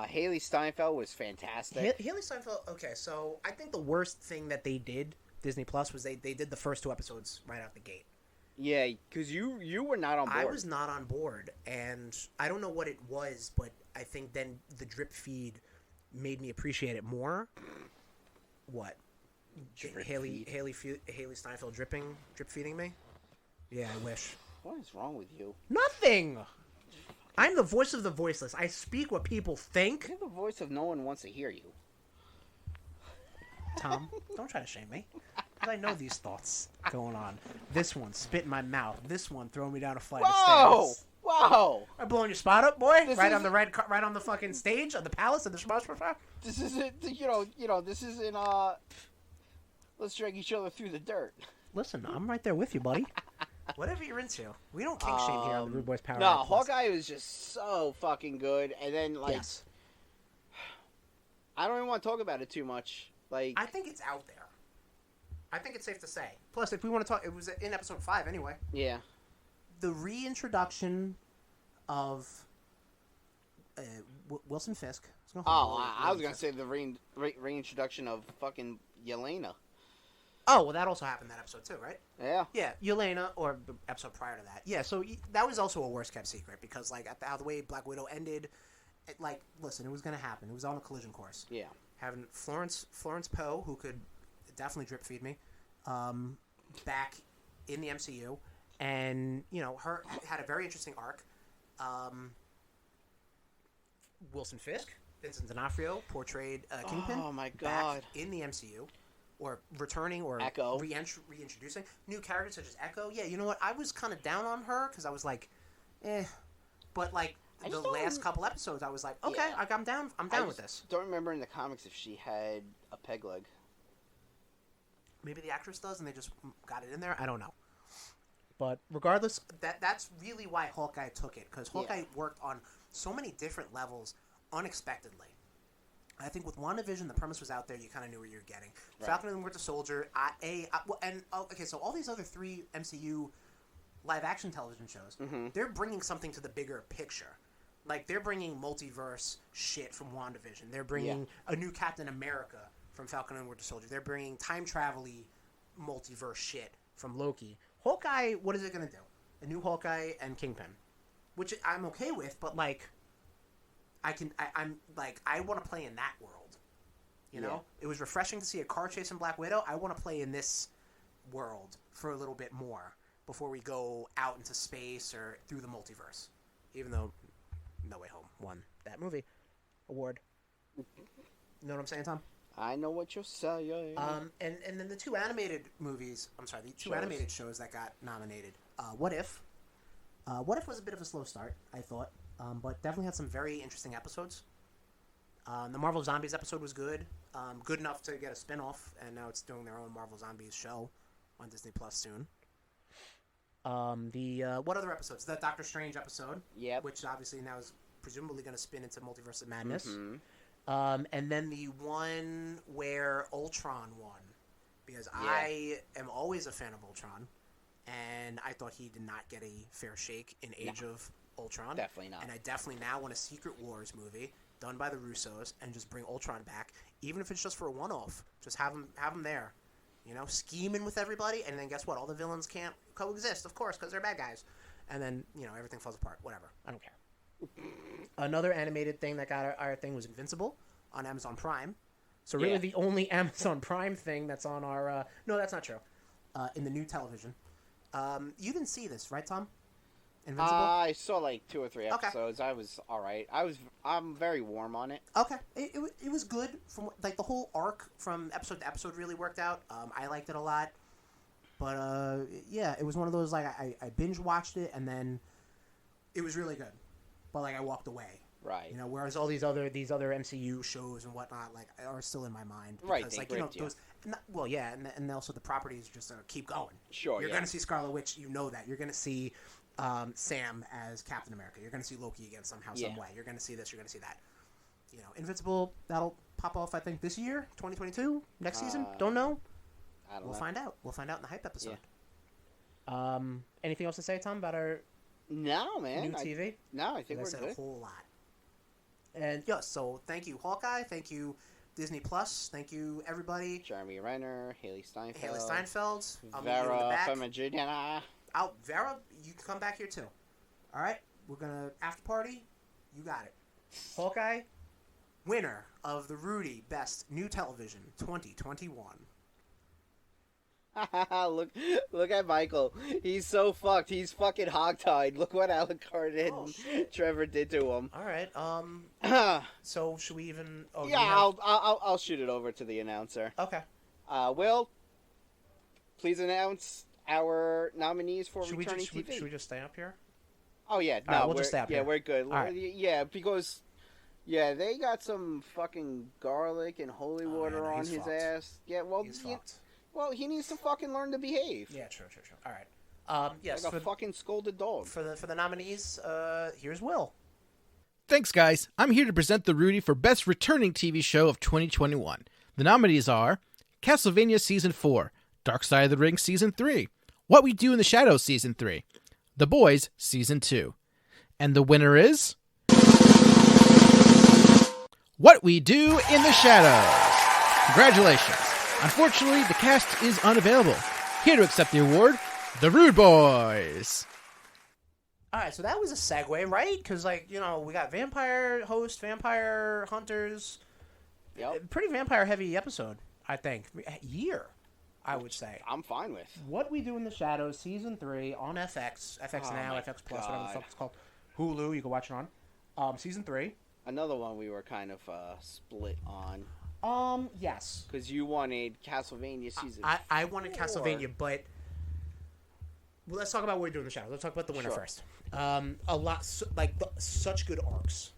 Haley Steinfeld was fantastic. Haley Steinfeld, okay, so I think the worst thing that they did, Disney Plus, was they did the first 2 episodes right out the gate. Yeah, because you were not on board. I was not on board, and I don't know what it was, but I think then the drip feed made me appreciate it more. What? Haley Steinfeld drip feeding me? Yeah, I wish. What is wrong with you? Nothing! I'm the voice of the voiceless. I speak what people think. You're the voice of no one wants to hear you. Tom, don't try to shame me. Because I know these thoughts going on. This one, spit in my mouth. This one, throwing me down a flight of stairs. Whoa! I'm blowing your spot up, boy. Right on the fucking stage of the palace of the Smash. This isn't, this isn't, let's drag each other through the dirt. Listen, I'm right there with you, buddy. Whatever you're into. We don't kink shame here on the RudeBoyz Power. No, Hawkeye was just so fucking good. And then, like, yes. I don't even want to talk about it too much. Like, I think it's out there. I think it's safe to say. Plus, if we want to talk, it was in episode 5 anyway. Yeah. the reintroduction of Wilson Fisk. I was gonna say the reintroduction of fucking Yelena. Oh, well, that also happened in that episode too, right? Yeah. Yeah, Yelena, or the episode prior to that. Yeah, so that was also a worst-kept secret, because, like, how the way Black Widow ended, listen, it was going to happen. It was on a collision course. Yeah. Having Florence Poe, who could definitely drip feed me, back in the MCU, and, her had a very interesting arc. Wilson Fisk, Vincent D'Onofrio, portrayed Kingpin. Oh, my God. Back in the MCU. Or returning, or Echo. Reintroducing new characters such as Echo. Yeah, you know what? I was kind of down on her because I was like, but like the last couple episodes, I was like, okay, yeah. I'm down. I'm down with this. Don't remember in the comics if she had a peg leg. Maybe the actress does, and they just got it in there. I don't know. But regardless, that's really why Hawkeye took it, because Hawkeye worked on so many different levels unexpectedly. I think with WandaVision, the premise was out there. You kind of knew what you were getting. Right. Falcon and the Winter Soldier, so all these other 3 MCU live-action television shows, they're bringing something to the bigger picture. Like, they're bringing multiverse shit from WandaVision. They're bringing a new Captain America from Falcon and Winter Soldier. They're bringing time travel-y multiverse shit from Loki. Hawkeye, what is it going to do? A new Hawkeye and Kingpin, which I'm okay with, but, like... I want to play in that world, you know? It was refreshing to see a car chase in Black Widow. I want to play in this world for a little bit more before we go out into space or through the multiverse. Even though No Way Home won that movie award. You know what I'm saying, Tom? I know what you're saying. And then the 2 animated movies, the 2 animated shows that got nominated. What If? What If was a bit of a slow start, I thought. But definitely had some very interesting episodes. The Marvel Zombies episode was good. Good enough to get a spin-off, and now it's doing their own Marvel Zombies show on Disney Plus soon. What other episodes? The Doctor Strange episode, which obviously now is presumably going to spin into Multiverse of Madness. And then the one where Ultron won, because I am always a fan of Ultron, and I thought he did not get a fair shake in Age of Ultron. Definitely not. And I definitely now want a Secret Wars movie done by the Russos and just bring Ultron back, even if it's just for a one-off. Just have him there, scheming with everybody, and then guess what? All the villains can't coexist, of course, because they're bad guys. And then, everything falls apart. Whatever. I don't care. Another animated thing that got our thing was Invincible on Amazon Prime. So really the only Amazon Prime thing that's on our... no, that's not true. In the new television. You didn't see this, right, Tom? Invincible? I saw like 2 or 3 episodes. Okay. I was all right. I'm very warm on it. Okay, it was good. From like the whole arc from episode to episode really worked out. I liked it a lot, but it was one of those like I binge watched it and then it was really good, but like I walked away. Right. Whereas all these other MCU shows and whatnot like are still in my mind. Because, right. Like those. And also the properties just keep going. Sure. You're gonna see Scarlet Witch. You know that. You're gonna see. Sam as Captain America. You're going to see Loki again somehow, some way. You're going to see this. You're going to see that. Invincible, that'll pop off, I think, this year, 2022, next season. Don't know. We'll find out. We'll find out in the hype episode. Yeah. Anything else to say, Tom, about our new TV? I think we're said good. A whole lot. And so thank you, Hawkeye. Thank you, Disney Plus. Thank you, everybody. Jeremy Renner, Haley Steinfeld. Vera Farmiga. Vera, you can come back here too. All right, we're gonna after party. You got it. Hawkeye, winner of the Rudy Best New Television 2021. Look at Michael. He's so fucked. He's fucking hogtied. Look what Alucard and Trevor did to him. All right. So should we even? Oh, I'll shoot it over to the announcer. Okay. Will, please announce our nominees for returning TV. Should we just stay up here? Oh, yeah. No, we'll just stay up here. Yeah, we're good. Right. Yeah, because, they got some fucking garlic and holy water on his ass. Yeah, well, he's fucked. Well, he needs to fucking learn to behave. Yeah, true. All right. Yes, like a fucking scolded dog. For the nominees, here's Will. Thanks, guys. I'm here to present the Rudy for Best Returning TV Show of 2021. The nominees are Castlevania Season 4, Dark Side of the Ring Season 3, What We Do in the Shadows Season 3, The Boyz Season 2. And the winner is... What We Do in the Shadows. Congratulations. Unfortunately, the cast is unavailable. Here to accept the award, the RudeBoyz. All right, so that was a segue, right? Because, like, you know, we got vampire host, vampire hunters. Yep. Pretty vampire-heavy episode, I think. Year, I would say. I'm fine with. What We Do in the Shadows, Season 3, on FX. FX Now, FX Plus, whatever the fuck it's called. Hulu, you can watch it on. Season 3. Another one we were kind of split on. Yes. Because you wanted Castlevania Season I wanted Castlevania, but... Well, let's talk about What We Do in the Shadows. Let's talk about the winner first. Such good arcs.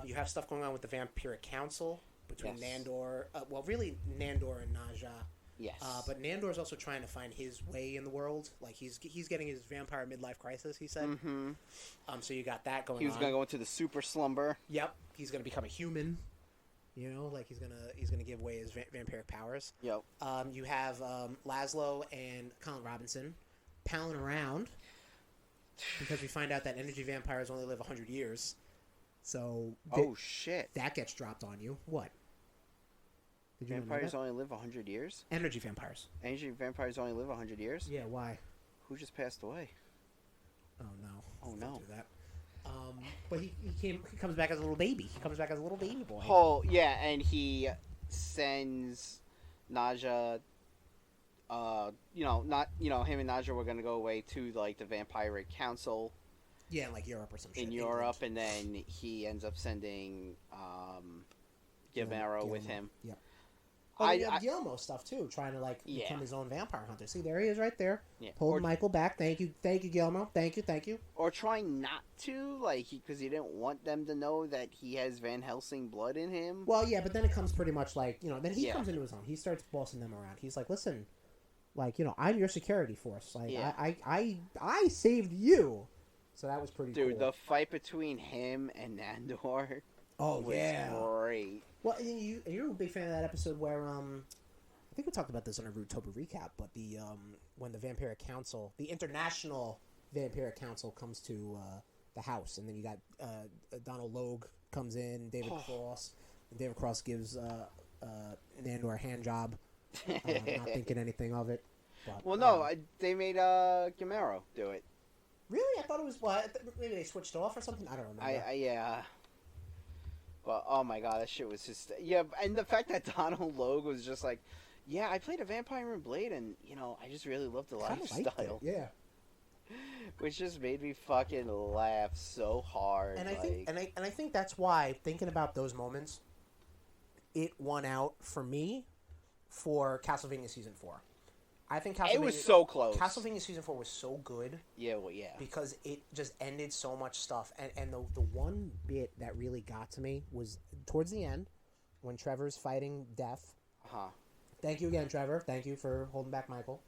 You have stuff going on with the Vampiric Council between Nandor. Really Nandor and Naja. Yes. But Nandor's also trying to find his way in the world. Like he's getting his vampire midlife crisis. He said. Mm-hmm. So you got that going on. He was going to go into the super slumber. Yep. He's going to become a human. You know, like he's gonna give away his vampiric powers. Yep. You have Laszlo and Colin Robinson palling around because we find out that energy vampires only live 100 years. So shit, that gets dropped on you. What? Did you vampires only live 100 years? Energy vampires. Energy vampires only live 100 years? Yeah, why? Who just passed away? Oh no. Oh no. Don't do that. But he comes back as a little baby. He comes back as a little baby boy. Oh yeah, and he sends Naja. Him and Naja were gonna go away to like the Vampiric Council. Yeah, like Europe or some shit. In Europe, and then he ends up sending Guillermo with him. Yep. You have Guillermo stuff too, trying to become his own vampire hunter. See, there he is, right there. Yeah. Holding Michael back. Thank you, Guillermo. Thank you. Or trying not to, because he didn't want them to know that he has Van Helsing blood in him. Well, yeah, but then it comes pretty much then he comes into his own. He starts bossing them around. He's like, listen, I'm your security force. I saved you. So that was pretty cool. Dude, the fight between him and Nandor. Was great. Well, you're a big fan of that episode where I think we talked about this on a Rudetober recap, but the when the Vampiric Council, the International Vampiric Council, comes to the house, and then you got Donald Logue comes in, David Cross. And David Cross gives Nandor a hand job, not thinking anything of it. But, they made Guillermo do it. Really? I thought it was maybe they switched off or something. I don't remember. Yeah. But oh my god, that shit was just and the fact that Donald Logue was just like, yeah, I played a vampire in Blade, and I just really loved the lifestyle. Yeah. Which just made me fucking laugh so hard. And I think that's why, thinking about those moments, it won out for me for Castlevania Season 4. I think Castlevania... It was so close. Castlevania Season 4 was so good. Yeah, well, yeah. Because it just ended so much stuff. And the one bit that really got to me was towards the end, when Trevor's fighting Death. Uh-huh. Thank you again, Trevor. Thank you for holding back Michael.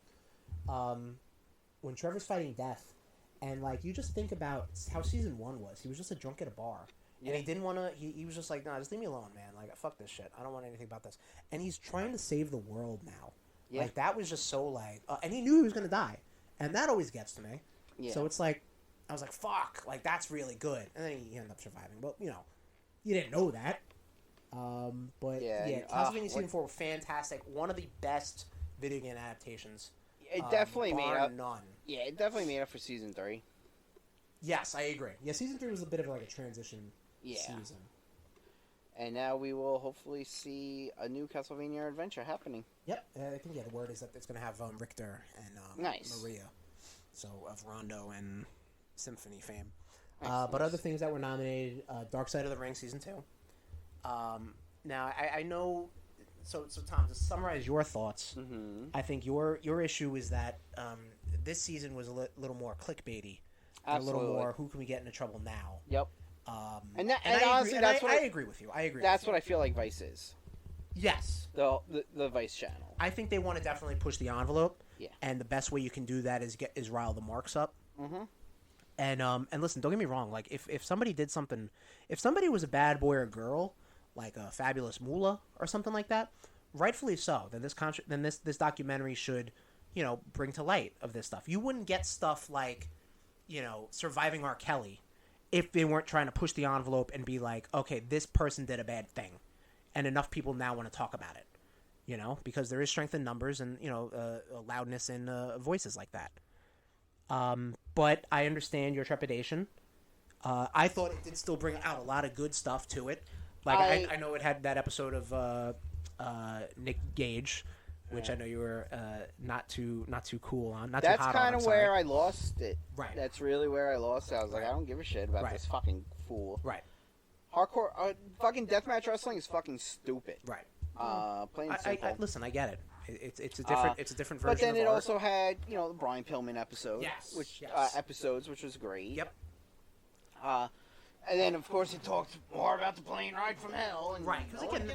When Trevor's fighting Death, and, you just think about how Season 1 was. He was just a drunk at a bar. Yeah. And he didn't want to... He was just like, nah, just leave me alone, man. Fuck this shit. I don't want anything about this. And he's trying to save the world now. Yeah. That was just so, and he knew he was going to die. And that always gets to me. Yeah. So it's I was like, fuck, that's really good. And then he ended up surviving. But, you didn't know that. But, Castlevania Season 4 was fantastic. One of the best video game adaptations. It definitely made up. None. Yeah, it definitely made up for Season 3. Yes, I agree. Yeah, Season 3 was a bit of, a transition season. And now we will hopefully see a new Castlevania adventure happening. Yep. I think, the word is that it's going to have Richter and Maria. So, of Rondo and Symphony fame. Nice. But other things that were nominated, Dark Side of the Ring Season 2. Now, I know... So Tom, to summarize your thoughts, I think your issue is that this season was a little more clickbaity. A little more, who can we get into trouble now? Yep. And honestly, I agree with you. That's what I feel like Vice is. Yes. The Vice channel. I think they want to definitely push the envelope. Yeah. And the best way you can do that is rile the marks up. Mm-hmm. And listen, don't get me wrong. If somebody did something, if somebody was a bad boy or girl, like a Fabulous Moolah or something like that, rightfully so. Then this documentary should, bring to light of this stuff. You wouldn't get stuff like Surviving R. Kelly if they weren't trying to push the envelope and be like, okay, this person did a bad thing, and enough people now want to talk about it, because there is strength in numbers and loudness in voices like that. But I understand your trepidation. I thought it did still bring out a lot of good stuff to it. Like I know it had that episode of Nick Gage, which I know you were not too cool on. That's kind of where I lost it. Right. That's really where I lost it. I was like, I don't give a shit about this fucking fool. Right. Hardcore, fucking deathmatch wrestling is fucking stupid. Right. Plain and simple. Listen, I get it. It's a different version. But then of it art. also had the Brian Pillman episode. Yes. Episodes, which was great. Yep. And then, of course, he talked more about the plane ride from hell. And right, because again,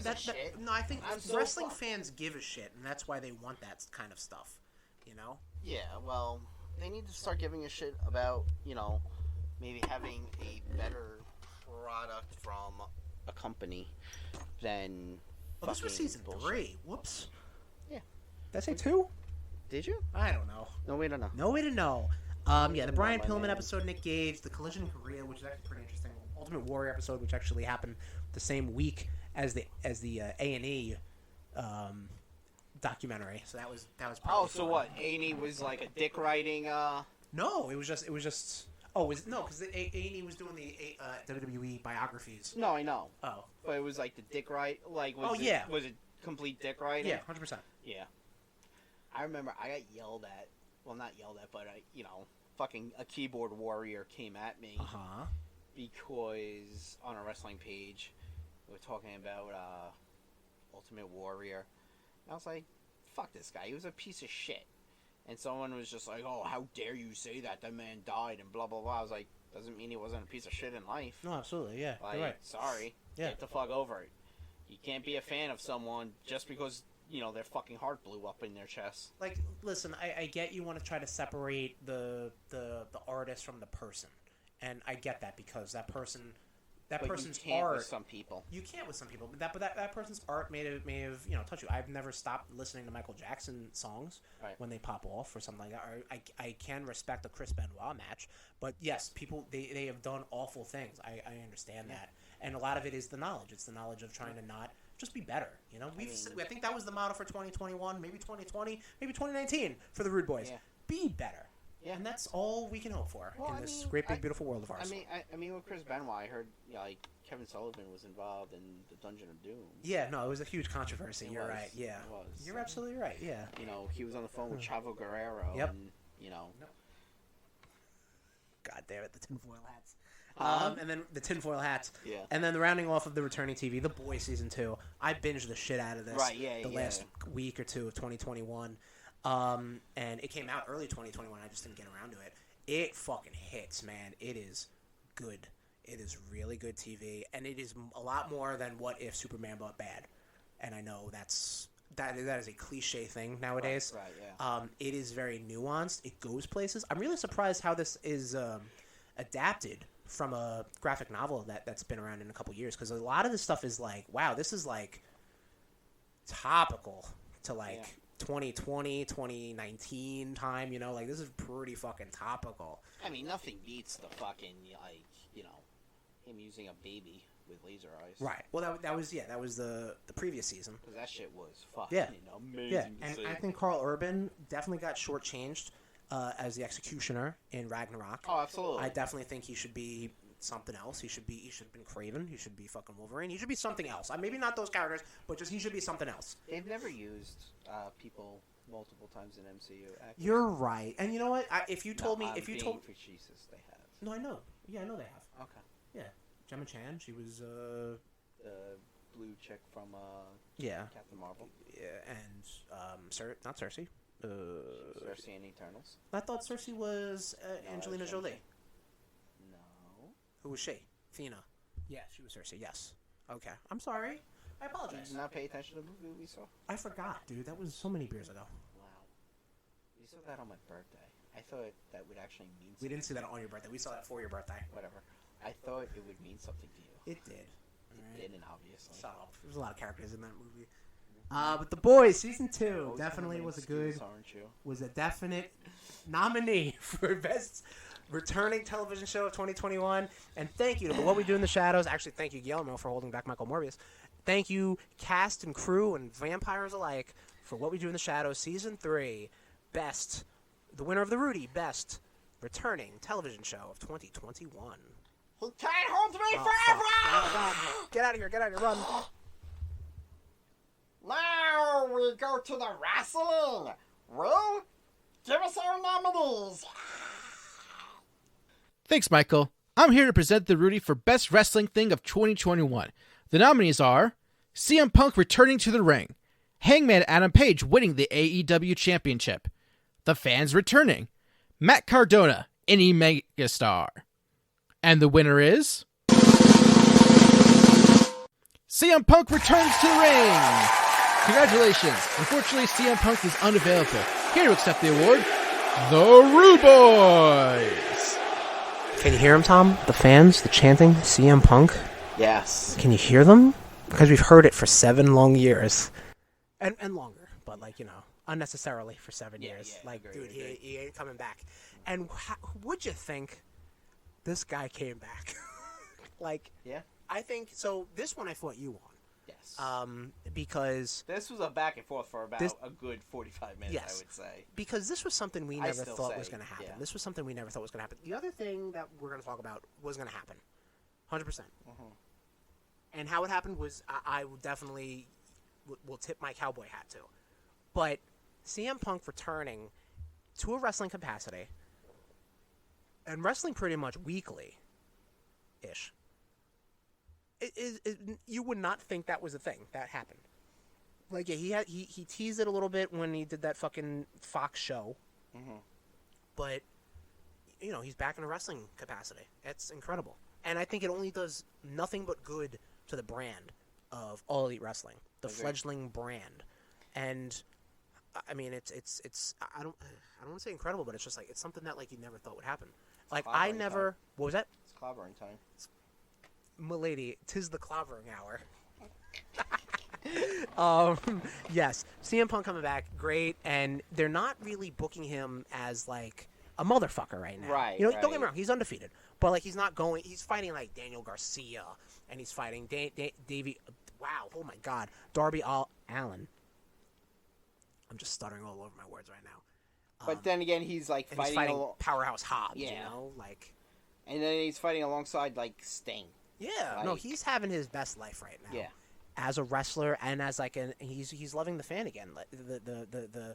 I think wrestling so fans give a shit, and that's why they want that kind of stuff, Yeah, well, they need to start giving a shit about, maybe having a better product from a company than. Well, this was season 3. Whoops. Yeah. Did I say 2? Did you? I don't know. No way to know. No way to know. The Brian Pillman episode, Nick Gage, the Collision in Korea, which is actually pretty interesting. Ultimate Warrior episode, which actually happened the same week as the A&E documentary. So that was probably so what? A&E was like a dick writing. No, it was just. Because A&E was doing the WWE biographies. No, I know. Oh, but it was like the dick write. Like, was it complete dick writing? Yeah, 100%. Yeah, I remember I got yelled at. Well, not yelled at, but fucking a keyboard warrior came at me because on a wrestling page we were talking about Ultimate Warrior. And I was like, fuck this guy, he was a piece of shit. And someone was just like, oh, how dare you say that, that man died and blah blah blah. I was like, doesn't mean he wasn't a piece of shit in life. No, absolutely, yeah. Like, you're right. Sorry, get the fuck over it. You can't be a fan of someone just because their fucking heart blew up in their chest. Like, listen, I get you want to try to separate the artist from the person, and I get that because that person's you can't art. With some people, you can't with some people, but that person's art may have touched you. I've never stopped listening to Michael Jackson songs when they pop off or something like that. Or I can respect a Chris Benoit match, but yes, people they have done awful things. I understand that, and a lot of it is the knowledge. It's the knowledge of trying to not. Just be better, I think that was the motto for 2021, maybe 2020, maybe 2019 for the RudeBoyz. Yeah. Be better, and that's all we can hope for in this great, big, beautiful world of ours. I mean, with Chris Benoit, I heard like Kevin Sullivan was involved in the Dungeon of Doom. Yeah, no, it was a huge controversy. You're right. Yeah, it was. You're absolutely right. Yeah. He was on the phone with Chavo Guerrero. Yep. And God damn it, the tinfoil hats. And then the tinfoil hats. Yeah. And then the rounding off of the returning TV, The Boyz Season 2. I binged the shit out of this last week or two of 2021. And it came out early 2021. I just didn't get around to it. It fucking hits, man. It is good. It is really good TV. And it is a lot more than What If Superman But Bad. And I know that is a cliche thing nowadays. Right, yeah. It is very nuanced. It goes places. I'm really surprised how this is adapted from a graphic novel that's been around in a couple years, because a lot of this stuff is like, wow, this is like topical to 2020, 2019 time, like this is pretty fucking topical. I mean, nothing beats the fucking him using a baby with laser eyes. Right. Well, that was the previous season. Because that shit was fucking amazing. Yeah, and I think Carl Urban definitely got shortchanged as the Executioner in Ragnarok. Oh, absolutely. I definitely think he should be something else. He should have been Kraven. He should be fucking Wolverine. He should be something else. Maybe not those characters, but just he should be something else. They've never used people multiple times in MCU. Actors. You're right. And you know what? If you told me, for Jesus, they have. No, I know. Yeah, I know they have. Okay. Yeah, Gemma Chan. She was the blue chick from Captain Marvel. Yeah, and not Cersei. Cersei in Eternals. I thought Cersei was Angelina Jolie. No. Who was she? Athena. Yeah, she was Cersei. Yes. Okay. I'm sorry. I apologize. Did you not pay attention to the movie we saw? I forgot, dude. That was so many beers ago. Wow. We saw that on my birthday. I thought that would actually mean something. We didn't see that on your birthday. We saw that for your birthday. Whatever. I thought it would mean something to you. It did. It didn't, obviously. Shut up. There's a lot of characters in that movie. But The Boyz Season 2 definitely was a definite nominee for best returning television show of 2021. And thank you to What We Do in the Shadows. Actually, thank you, Guillermo, for holding back Michael Morbius. Thank you, cast and crew and vampires alike, for What We Do in the Shadows Season 3. Best, the winner of the Rudy, best returning television show of 2021. He can't hold me forever! Get out of here, run. Now we go to the wrestling. Will, give us our nominees. Thanks, Michael. I'm here to present the Rudy for Best Wrestling Thing of 2021. The nominees are CM Punk returning to the ring, Hangman Adam Page winning the AEW Championship, The Fans returning, Matt Cardona, any megastar. And the winner is... CM Punk returns to the ring! Congratulations. Unfortunately, CM Punk is unavailable. Here to accept the award, the RudeBoyz! Can you hear them, Tom? The fans, the chanting, CM Punk? Yes. Can you hear them? Because we've heard it for 7 long years. And longer, but unnecessarily for 7 years. Agreed. He ain't coming back. And would you think this guy came back? Yeah. I think, so this one I thought you won. Yes. Because... This was a back and forth for about a good 45 minutes, yes, I would say. Because this was something we never thought was going to happen. Yeah. This was something we never thought was going to happen. The other thing that we're going to talk about was going to happen. 100%. Mm-hmm. And how it happened was, I would definitely will tip my cowboy hat to. But CM Punk returning to a wrestling capacity and wrestling pretty much weekly-ish. You would not think that was a thing that happened. He teased it a little bit when he did that fucking Fox show. Mm-hmm. But, he's back in a wrestling capacity. It's incredible. And I think it only does nothing but good to the brand of All Elite Wrestling, the fledgling brand. And I mean, it's I don't want to say incredible, but it's just it's something that you never thought would happen. What was that? It's clobbering time. Milady, 'tis the clobbering hour. Yes, CM Punk coming back, great, and they're not really booking him as a motherfucker right now. Right. Don't get me wrong, he's undefeated, but he's not going. He's fighting Daniel Garcia, and he's fighting Davey. Wow, oh my God, Darby Allin. I'm just stuttering all over my words right now. But then again, he's fighting Powerhouse Hobbs. Yeah. And then he's fighting alongside Sting. Yeah, no, he's having his best life right now. Yeah. As a wrestler and as he's loving the fan again, the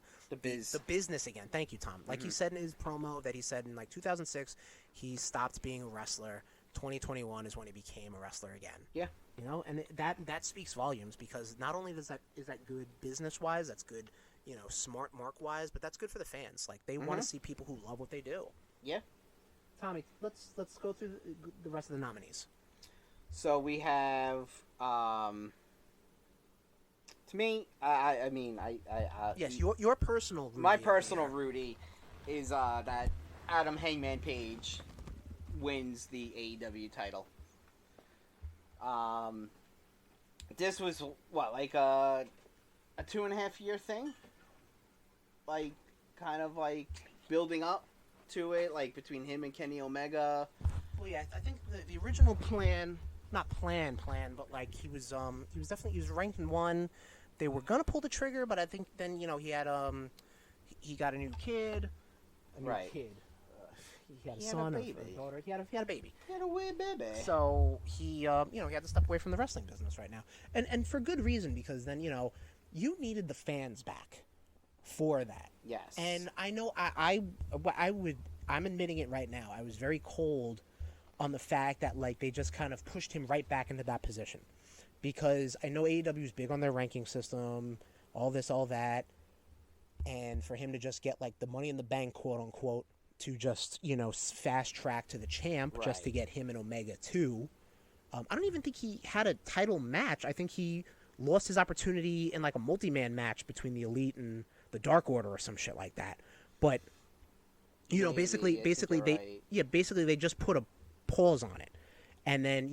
business again. Thank you, Tom. He said in his promo that he said in 2006 he stopped being a wrestler. 2021 is when he became a wrestler again. Yeah. And that speaks volumes, because not only is that good business wise, that's good, smart mark wise, but that's good for the fans. They want to see people who love what they do. Yeah. Tommy, let's go through the rest of the nominees. So we have, to me, yes, your personal Rudy. My personal Rudy is that Adam Hangman Page wins the AEW title. This was what, a 2.5 year thing? Building up to it, between him and Kenny Omega. Well, yeah, I think the original plan. Not plan, but he was ranked in 1. They were gonna pull the trigger, but I think then he had he got a new kid, he had a son, a daughter. He had a baby. He had a wee baby. So he he had to step away from the wrestling business right now, and for good reason, because then you needed the fans back for that. Yes. And I know I'm admitting it right now. I was very cold on the fact that they just kind of pushed him right back into that position, because I know AEW is big on their ranking system, all this, all that, and for him to just get the money in the bank, quote unquote, to just fast track to the champ, just to get him and Omega too. I don't even think he had a title match. I think he lost his opportunity in a multi-man match between the Elite and the Dark Order or some shit like that. But basically they just put a pause on it, and then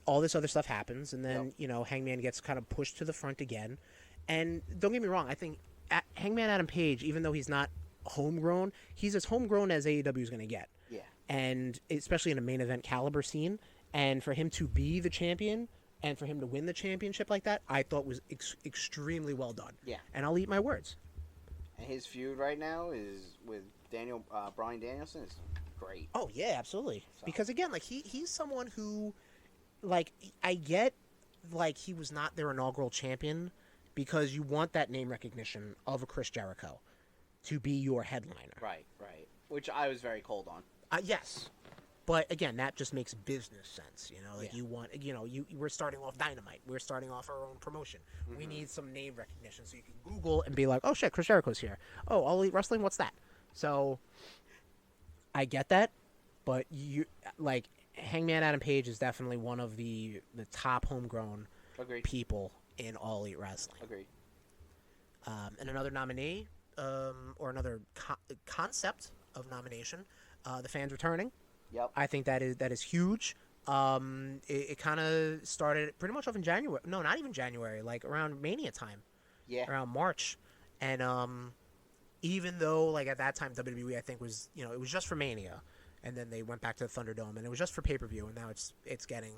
all this other stuff happens, and then Hangman gets kind of pushed to the front again. And don't get me wrong, I think Hangman Adam Page, even though he's not homegrown, he's as homegrown as AEW is going to get. Yeah. and especially in a main event caliber scene, and for him to be the champion and for him to win the championship like that, I thought was extremely well done. Yeah. And I'll eat my words. And his feud right now is with Bryan Danielson is great. Oh yeah, absolutely. So. Because again, like he's someone who, like, I get, like, he was not their inaugural champion because you want that name recognition of a Chris Jericho to be your headliner. Right. Which I was very cold on. Yes. But again, that just makes business sense, you know. Like you want, you know, we're starting off Dynamite. We're starting off our own promotion. Mm-hmm. We need some name recognition, so you can Google and be like, "Oh shit, Chris Jericho's here. Oh, All Elite Wrestling, what's that?" So, I get that, but Hangman Adam Page is definitely one of the top homegrown people in All Elite Wrestling. Agreed. And another nominee, or another concept of nomination, the fans returning. Yep. I think that is huge. It kind of started pretty much off in January. No, not even January. Like around Mania time. Yeah. Around March, and even though like at that time WWE I think was, you know, it was just for Mania, and then they went back to the Thunderdome and it was just for pay-per-view, and now it's getting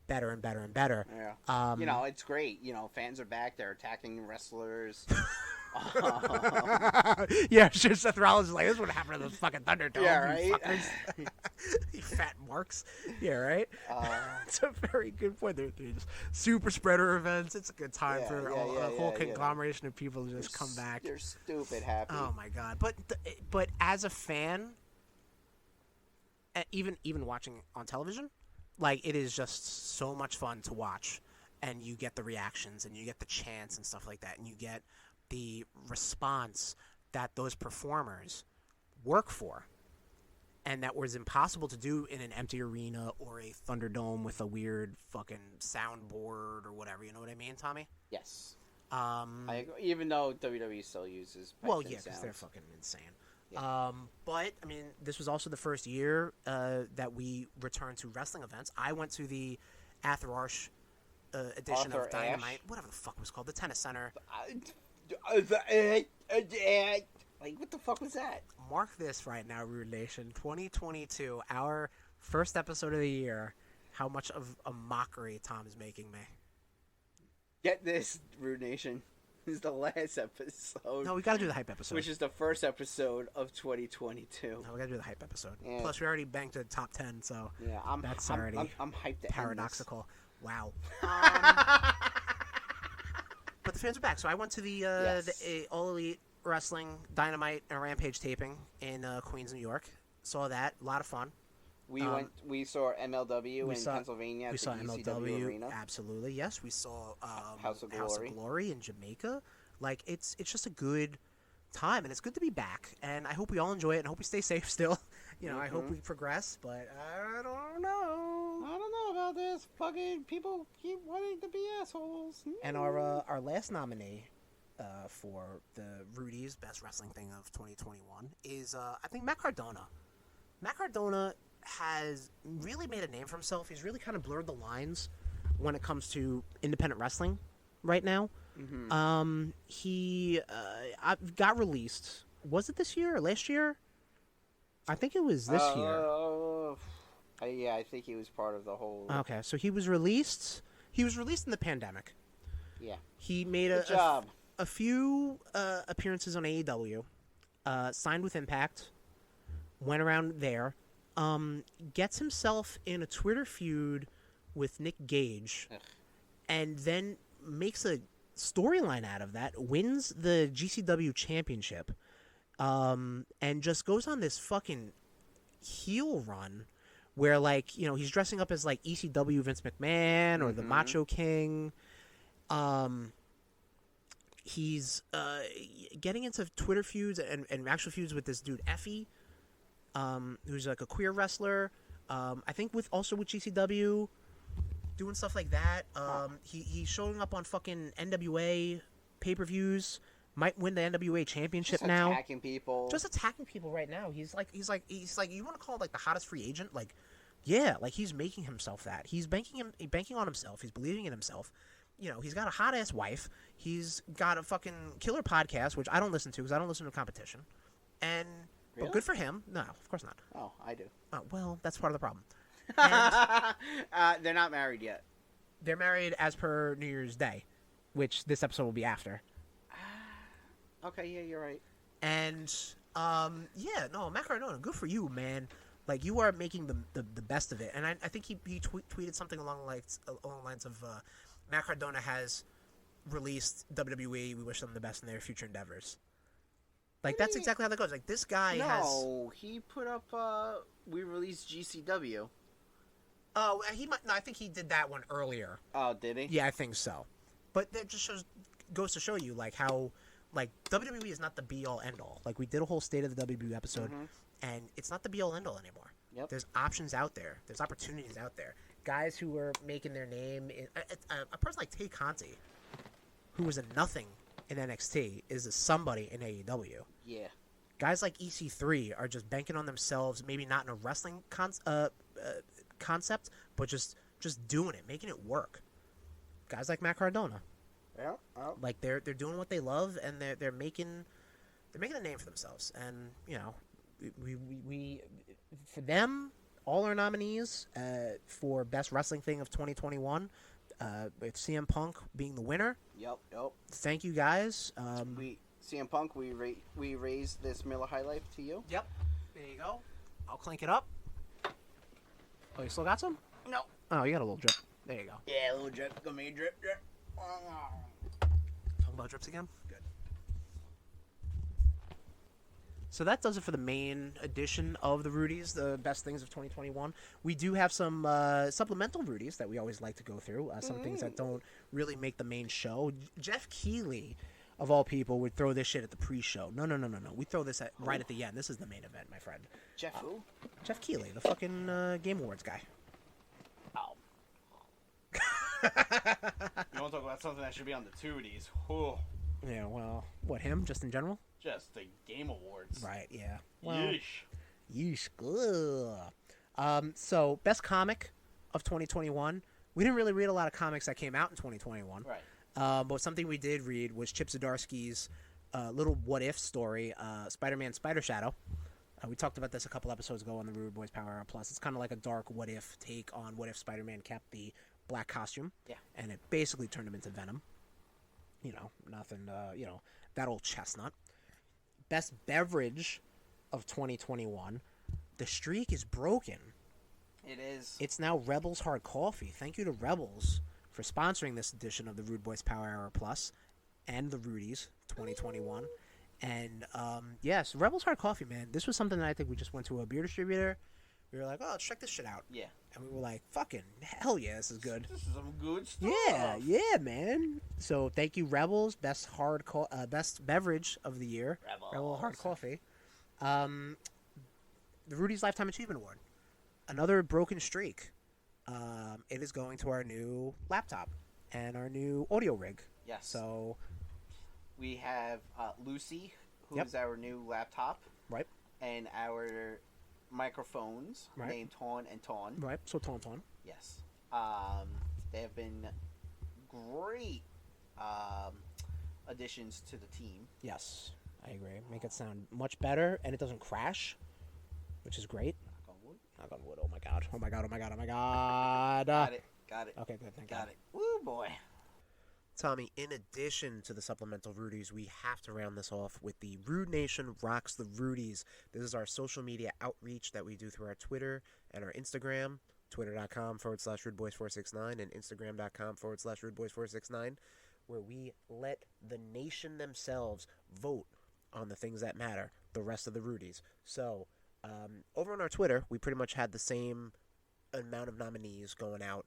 better and better and better. Yeah. You know, it's great. You know, fans are back. They're attacking wrestlers. Yeah, sure. Seth Rollins is like, this would happen to the fucking Thunderdome. Yeah, right. You fat marks. Yeah, right. It's a very good point. They're just super spreader events. It's a good time for a whole conglomeration of people to just come back. They're stupid happy. Oh my god! But as a fan, even watching on television, like, it is just so much fun to watch, and you get the reactions and you get the chants and stuff like that, and you get the response that those performers work for, and that was impossible to do in an empty arena or a Thunderdome with a weird fucking soundboard or whatever. You know what I mean, Tommy? Yes. I agree, even though WWE still uses because they're fucking insane. Yeah. But I mean, this was also the first year that we returned to wrestling events. I went to the Arthur Ashe edition of Dynamite, whatever the fuck it was called, the Tennis Center. Like, what the fuck was that? Mark this right now, RudeNation. 2022, our first episode of the year. How much of a mockery Tom is making me. Get this, RudeNation. This is the last episode. No, we gotta do the hype episode. Which is the first episode of 2022. No, we gotta do the hype episode. Yeah. Plus, we already banked a top 10, so yeah, I'm hyped to paradoxical. Wow. But the fans are back, so I went to the All Elite Wrestling Dynamite and Rampage taping in Queens, New York. Saw that, a lot of fun. We saw MLW in Pennsylvania at the ECW Arena. Absolutely, yes. We saw House of Glory in Jamaica. Like, it's just a good time, and it's good to be back. And I hope we all enjoy it, and I hope we stay safe still. You know, I hope we progress, but I don't know. I don't know about this. Fucking people keep wanting to be assholes. And our last nominee for the Rudies Best Wrestling Thing of 2021 is, I think, Matt Cardona. Matt Cardona has really made a name for himself. He's really kind of blurred the lines when it comes to independent wrestling right now. Mm-hmm. He got released. Was it this year or last year? I think it was this year. Yeah, I think he was part of the whole... Okay, so he was released. He was released in the pandemic. Yeah. He made a few appearances on AEW, signed with Impact, went around there, gets himself in a Twitter feud with Nick Gage, and then makes a storyline out of that, wins the GCW championship, and just goes on this fucking heel run where, like, you know, he's dressing up as, like, ECW Vince McMahon or the Macho King. He's getting into Twitter feuds and actual feuds with this dude Effie, who's like a queer wrestler. I think with GCW, doing stuff like that. He's showing up on fucking NWA pay-per-views. Might win the NWA championship now. Just attacking people right now. He's like you want to call it like the hottest free agent? Like, yeah, like he's making himself that. He's banking on himself. He's believing in himself. You know, he's got a hot ass wife. He's got a fucking killer podcast, which I don't listen to because I don't listen to competition. And Really? But good for him. No, of course not. Oh, I do. Well, that's part of the problem. And they're not married yet. they're married as per New Year's Day, which this episode will be after. Okay, yeah, you're right. And Matt Cardona, good for you, man. Like, you are making the best of it. And I think he tweeted something along the lines of Matt Cardona has released WWE. We wish them the best in their future endeavors. Like, that's exactly how that goes. Like, this guy has... No, he put up, we released GCW. Oh, he might... No, I think he did that one earlier. Oh, did he? Yeah, I think so. But that just goes to show you, like, how... Like, WWE is not the be-all, end-all. Like, we did a whole State of the WWE episode, and it's not the be-all, end-all anymore. Yep. There's options out there. There's opportunities out there. Guys who are making their name... a person like Tay Conti, who was a nothing in NXT, is a somebody in AEW. Yeah. Guys like EC3 are just banking on themselves, maybe not in a wrestling concept, but just doing it, making it work. Guys like Matt Cardona. Yeah. Oh. Like, they're doing what they love, and they're making a name for themselves. And, you know, we for them, all our nominees for Best Wrestling Thing of 2021, with CM Punk being the winner. Yep. Thank you, guys. CM Punk, we raised this Miller High Life to you. Yep. There you go. I'll clink it up. Oh, you still got some? No. Oh, you got a little drip. There you go. Yeah, a little drip. Go me drip. Talking about drips again? Good. So that does it for the main edition of the Rudies, the best things of 2021. We do have some supplemental Rudies that we always like to go through. Some things that don't really make the main show. Jeff Keighley, of all people, would throw this shit at the pre-show. No. We throw this right at the end. This is the main event, my friend. Jeff who? Jeff Keighley, the fucking Game Awards guy. Oh. You want to talk about something that should be on the Tooties? Whew. Yeah, well, what, him? Just in general? Just the Game Awards. Right, yeah. Well, Yeesh. Ugh. So, best comic of 2021. We didn't really read a lot of comics that came out in 2021. Right. But something we did read was Chip Zdarsky's little what-if story, Spider-Man Spider Shadow. We talked about this a couple episodes ago on the RudeBoyz Power Hour Plus. It's kind of like a dark what-if take on what if Spider-Man kept the black costume. Yeah. And it basically turned him into Venom. You know, nothing, that old chestnut. Best beverage of 2021. The streak is broken. It is. It's now Rebels Hard Coffee. Thank you to Rebels for sponsoring this edition of the RudeBoyz Power Hour Plus and the Rudies 2021. And, yes, Rebels Hard Coffee, man. This was something that I think we just went to a beer distributor. We were like, oh, let's check this shit out. Yeah. And we were like, fucking hell yeah, this is good. This is some good stuff. Yeah, man. So thank you, Rebels. Best beverage of the year. Rebel Hard Coffee. The Rudies Lifetime Achievement Award. Another broken streak. It is going to our new laptop and our new audio rig. Yes. So we have Lucy, who Yep. is our new laptop. Right. And our microphones Right. named Tawn and Tawn. Right. So Tauntaun. Yes. They have been great additions to the team. Yes, I agree. Make it sound much better, and it doesn't crash, which is great. Knock on wood. Knock on wood. Oh my god. Oh my god. Oh my god. Oh my god. Got it. Okay, good. Thank Got God. it. Woo, boy. Tommy, in addition to the supplemental Rudies, we have to round this off with the RudeNation Rocks the Rudies. This is our social media outreach that we do through our Twitter and our Instagram, twitter.com/RudeBoyz469 and Instagram.com/RudeBoyz469, where we let the nation themselves vote on the things that matter, the rest of the Rudies. So, over on our Twitter, we pretty much had the same amount of nominees going out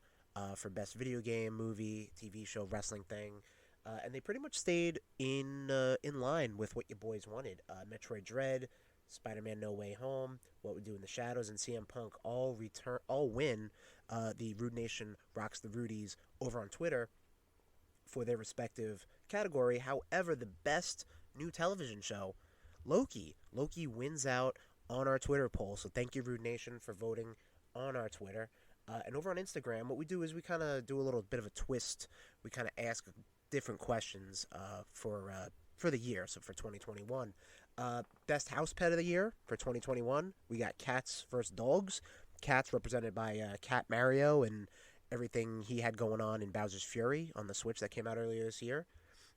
for best video game, movie, TV show, wrestling thing, and they pretty much stayed in line with what you boys wanted. Metroid Dread, Spider-Man No Way Home, What We Do in the Shadows, and CM Punk all win the RudeNation Rocks the Rudies over on Twitter for their respective category. However, the best new television show, Loki wins out on our Twitter poll. So thank you, RudeNation, for voting on our Twitter. And over on Instagram, what we do is we kind of do a little bit of a twist. We kind of ask different questions for for the year, so for 2021. Best house pet of the year for 2021, we got cats versus dogs. Cats represented by Cat Mario and everything he had going on in Bowser's Fury on the Switch that came out earlier this year.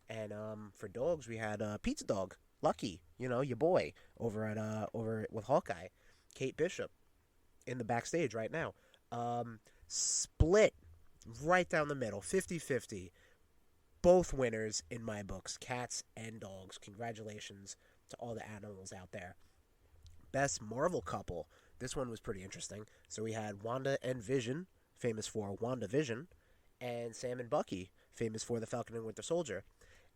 And for dogs, we had Pizza Dog, Lucky, your boy, over with Hawkeye. Kate Bishop in the backstage right now. Split right down the middle, 50-50. Both winners in my books, cats and dogs. Congratulations to all the animals out there. Best Marvel couple. This one was pretty interesting. So we had Wanda and Vision, famous for WandaVision, and Sam and Bucky, famous for the Falcon and Winter Soldier.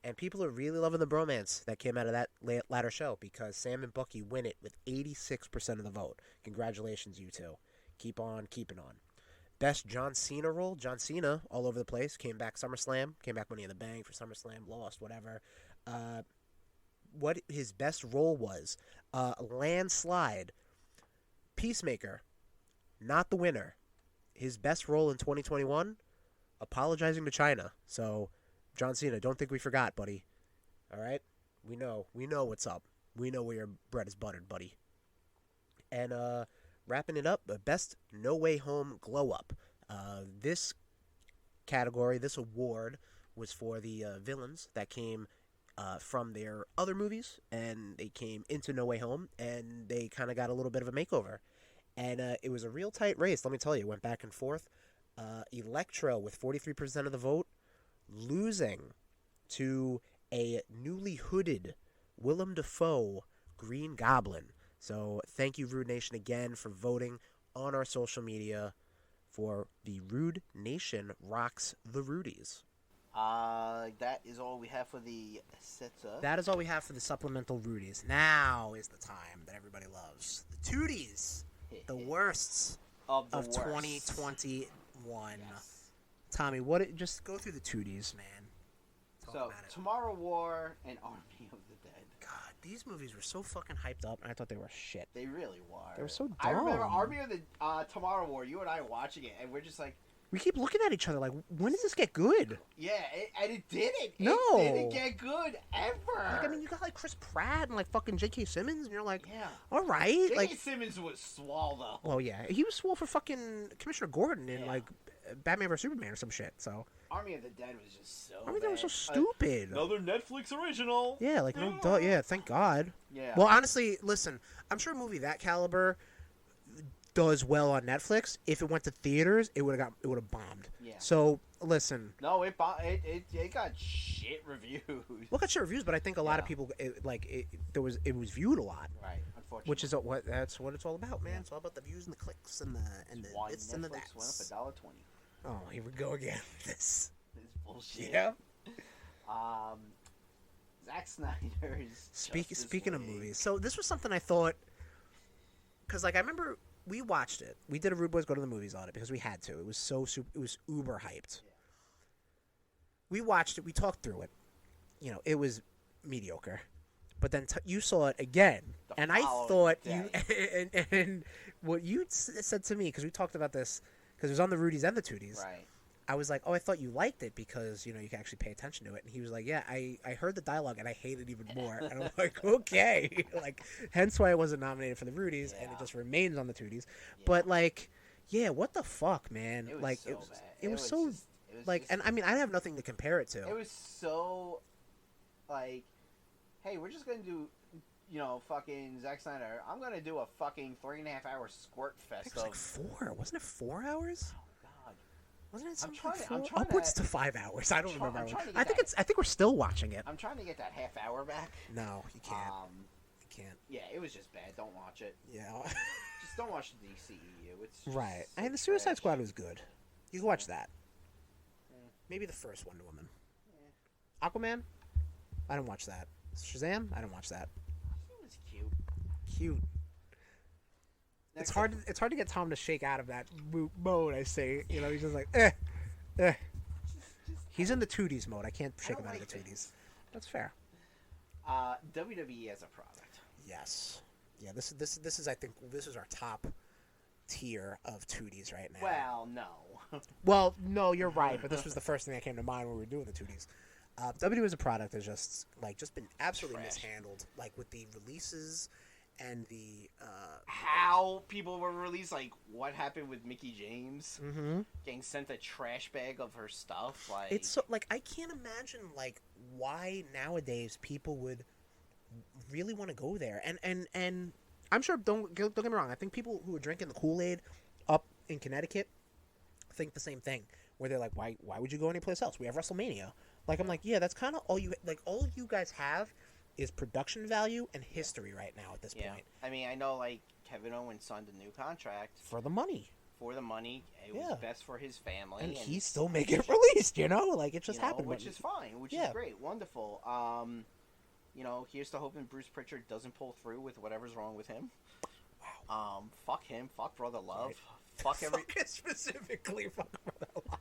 And people are really loving the bromance that came out of that latter show because Sam and Bucky win it with 86% of the vote. Congratulations, you two. Keep on keeping on. Best John Cena role. John Cena, all over the place. Came back SummerSlam. Came back Money in the Bank for SummerSlam. Lost, whatever. What his best role was. Landslide. Peacemaker. Not the winner. His best role in 2021, apologizing to China. So, John Cena, don't think we forgot, buddy. All right? We know what's up. We know where your bread is buttered, buddy. And wrapping it up, best No Way Home glow up. This category, this award, was for the villains that came from their other movies, and they came into No Way Home, and they kind of got a little bit of a makeover. And it was a real tight race, let me tell you. It went back and forth. Electro with 43% of the vote, losing to a newly hooded Willem Dafoe Green Goblin. So thank you, RudeNation, again for voting on our social media for the RudeNation Rocks the Rudies. That is all we have for the setup. That is all we have for the supplemental Rudies. Now is the time that everybody loves. The Tooties, the worsts of 2021. Yes. Tommy, just go through the Tooties, man. Talk about it. Tomorrow War and Army of the Dead. God, these movies were so fucking hyped up, and I thought they were shit. They really were. They were so dumb. I remember Army of the Tomorrow War. You and I watching it, and we're just like, we keep looking at each other like, when does this get good? yeah, and it didn't. No. It didn't get good ever. Like, I mean, you got like Chris Pratt and like fucking J.K. Simmons, and you're like, yeah. All right. J.K. Like, Simmons was swole though. well, yeah, he was swole for fucking Commissioner Gordon in like Batman vs Superman or some shit. So Army of the Dead was just so. I mean, that was so bad. stupid. Another Netflix original. Yeah, like no, duh, yeah, thank God. Yeah. Well, honestly, listen, I'm sure a movie that caliber does well on Netflix. If it went to theaters, it would have bombed. Yeah. So listen. No, it got shit reviews. Look at your reviews, but I think a lot of people it was viewed a lot. Right, unfortunately. Which is that's what it's all about, man. It's all about the views and the clicks and the this and the that. Netflix went up $1.20. Oh, here we go again. This bullshit. Yeah. Zack Snyder's. Speaking of movies, so this was something I thought, because like I remember we watched it. We did a RudeBoyz Go to the Movies on it because we had to. It was it was uber hyped. Yeah. We watched it. We talked through it. It was mediocre. But then you saw it again, and I thought day. and what you said to me, because we talked about this because it was on the Rudies and the Tooties. Right. I was like, oh, I thought you liked it because, you can actually pay attention to it. And he was like, yeah, I heard the dialogue and I hate it even more. And I'm like, okay. Hence why I wasn't nominated for the Rudies and it just remains on the Tooties. Yeah. But, what the fuck, man? It was so bad. It was so, and I mean, I have nothing to compare it to. It was so, hey, we're just going to do, fucking Zack Snyder. I'm going to do a fucking 3.5-hour squirt fest. It was 4. Wasn't it 4 hours? Wasn't it I'm trying upwards to 5 hours? I don't remember. I think we're still watching it. I'm trying to get that half hour back. No, you can't. You can't. Yeah, it was just bad. Don't watch it. Yeah. Just don't watch the DCEU. It's just right. And the Suicide Squad was good. You can watch that. Yeah. Maybe the first Wonder Woman. Yeah. Aquaman? I didn't watch that. Shazam? I didn't watch that. It was cute. Cute. It's hard to get Tom to shake out of that mode, I say. He's just like, eh. He's in the Tooties mode. I can't shake him out of the Tooties. That's fair. WWE as a product. Yes. Yeah, this is I think this is our top tier of Tooties right now. Well, no. Well, no, you're right, but this was the first thing that came to mind when we were doing the Tooties. WWE as a product has just been absolutely Trash. mishandled, like with the releases and the how people were released. Like what happened with Mickey James getting sent a trash bag of her stuff. Like it's so like I can't imagine like why nowadays people would really want to go there. And I'm sure don't get me wrong. I think people who are drinking the Kool-Aid up in Connecticut think the same thing. Where they're like, why would you go anyplace else? We have WrestleMania. Like I'm like, yeah, that's kind of all you like. All you guys have is production value and history right now at this point. I mean, I know like Kevin Owens signed a new contract For the money. It was best for his family, And he's still making it released. Like it just happened, which is fine, which is great, wonderful. Here's to hoping Bruce Pritchard doesn't pull through with whatever's wrong with him. Wow. Fuck him. Fuck Brother Love. Right. Fuck every. Specifically, fuck Brother Love.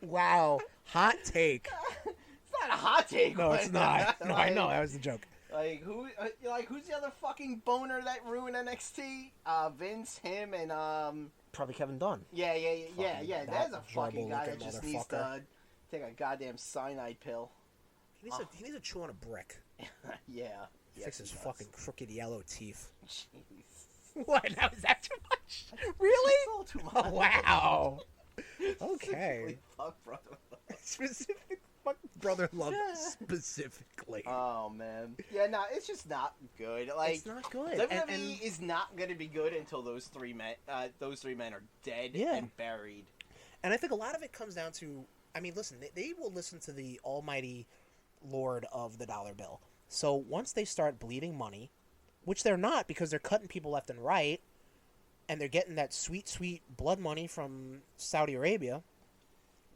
Wow, hot take. It's not a hot take. No, it's not. No, I know that was the joke. Like who's the other fucking boner that ruined NXT? Vince, him, and Probably Kevin Dunn. Yeah. that There's a fucking guy that gerbil-looking just needs to take a goddamn cyanide pill. He needs to chew on a brick. Yeah. Fix his fucking crooked yellow teeth. Jeez. What? Now is that too much? Really? It's a little too much. Oh, wow. Okay. Fuck Brother Love. Specific fuck Brother Love specifically. Oh man. Yeah, no, it's just not good. Like it's not good. WWE is not going to be good until those three men are dead and buried. And I think a lot of it comes down to, I mean, listen, they will listen to the almighty lord of the dollar bill. So once they start bleeding money, which they're not because they're cutting people left and right, and they're getting that sweet, sweet blood money from Saudi Arabia.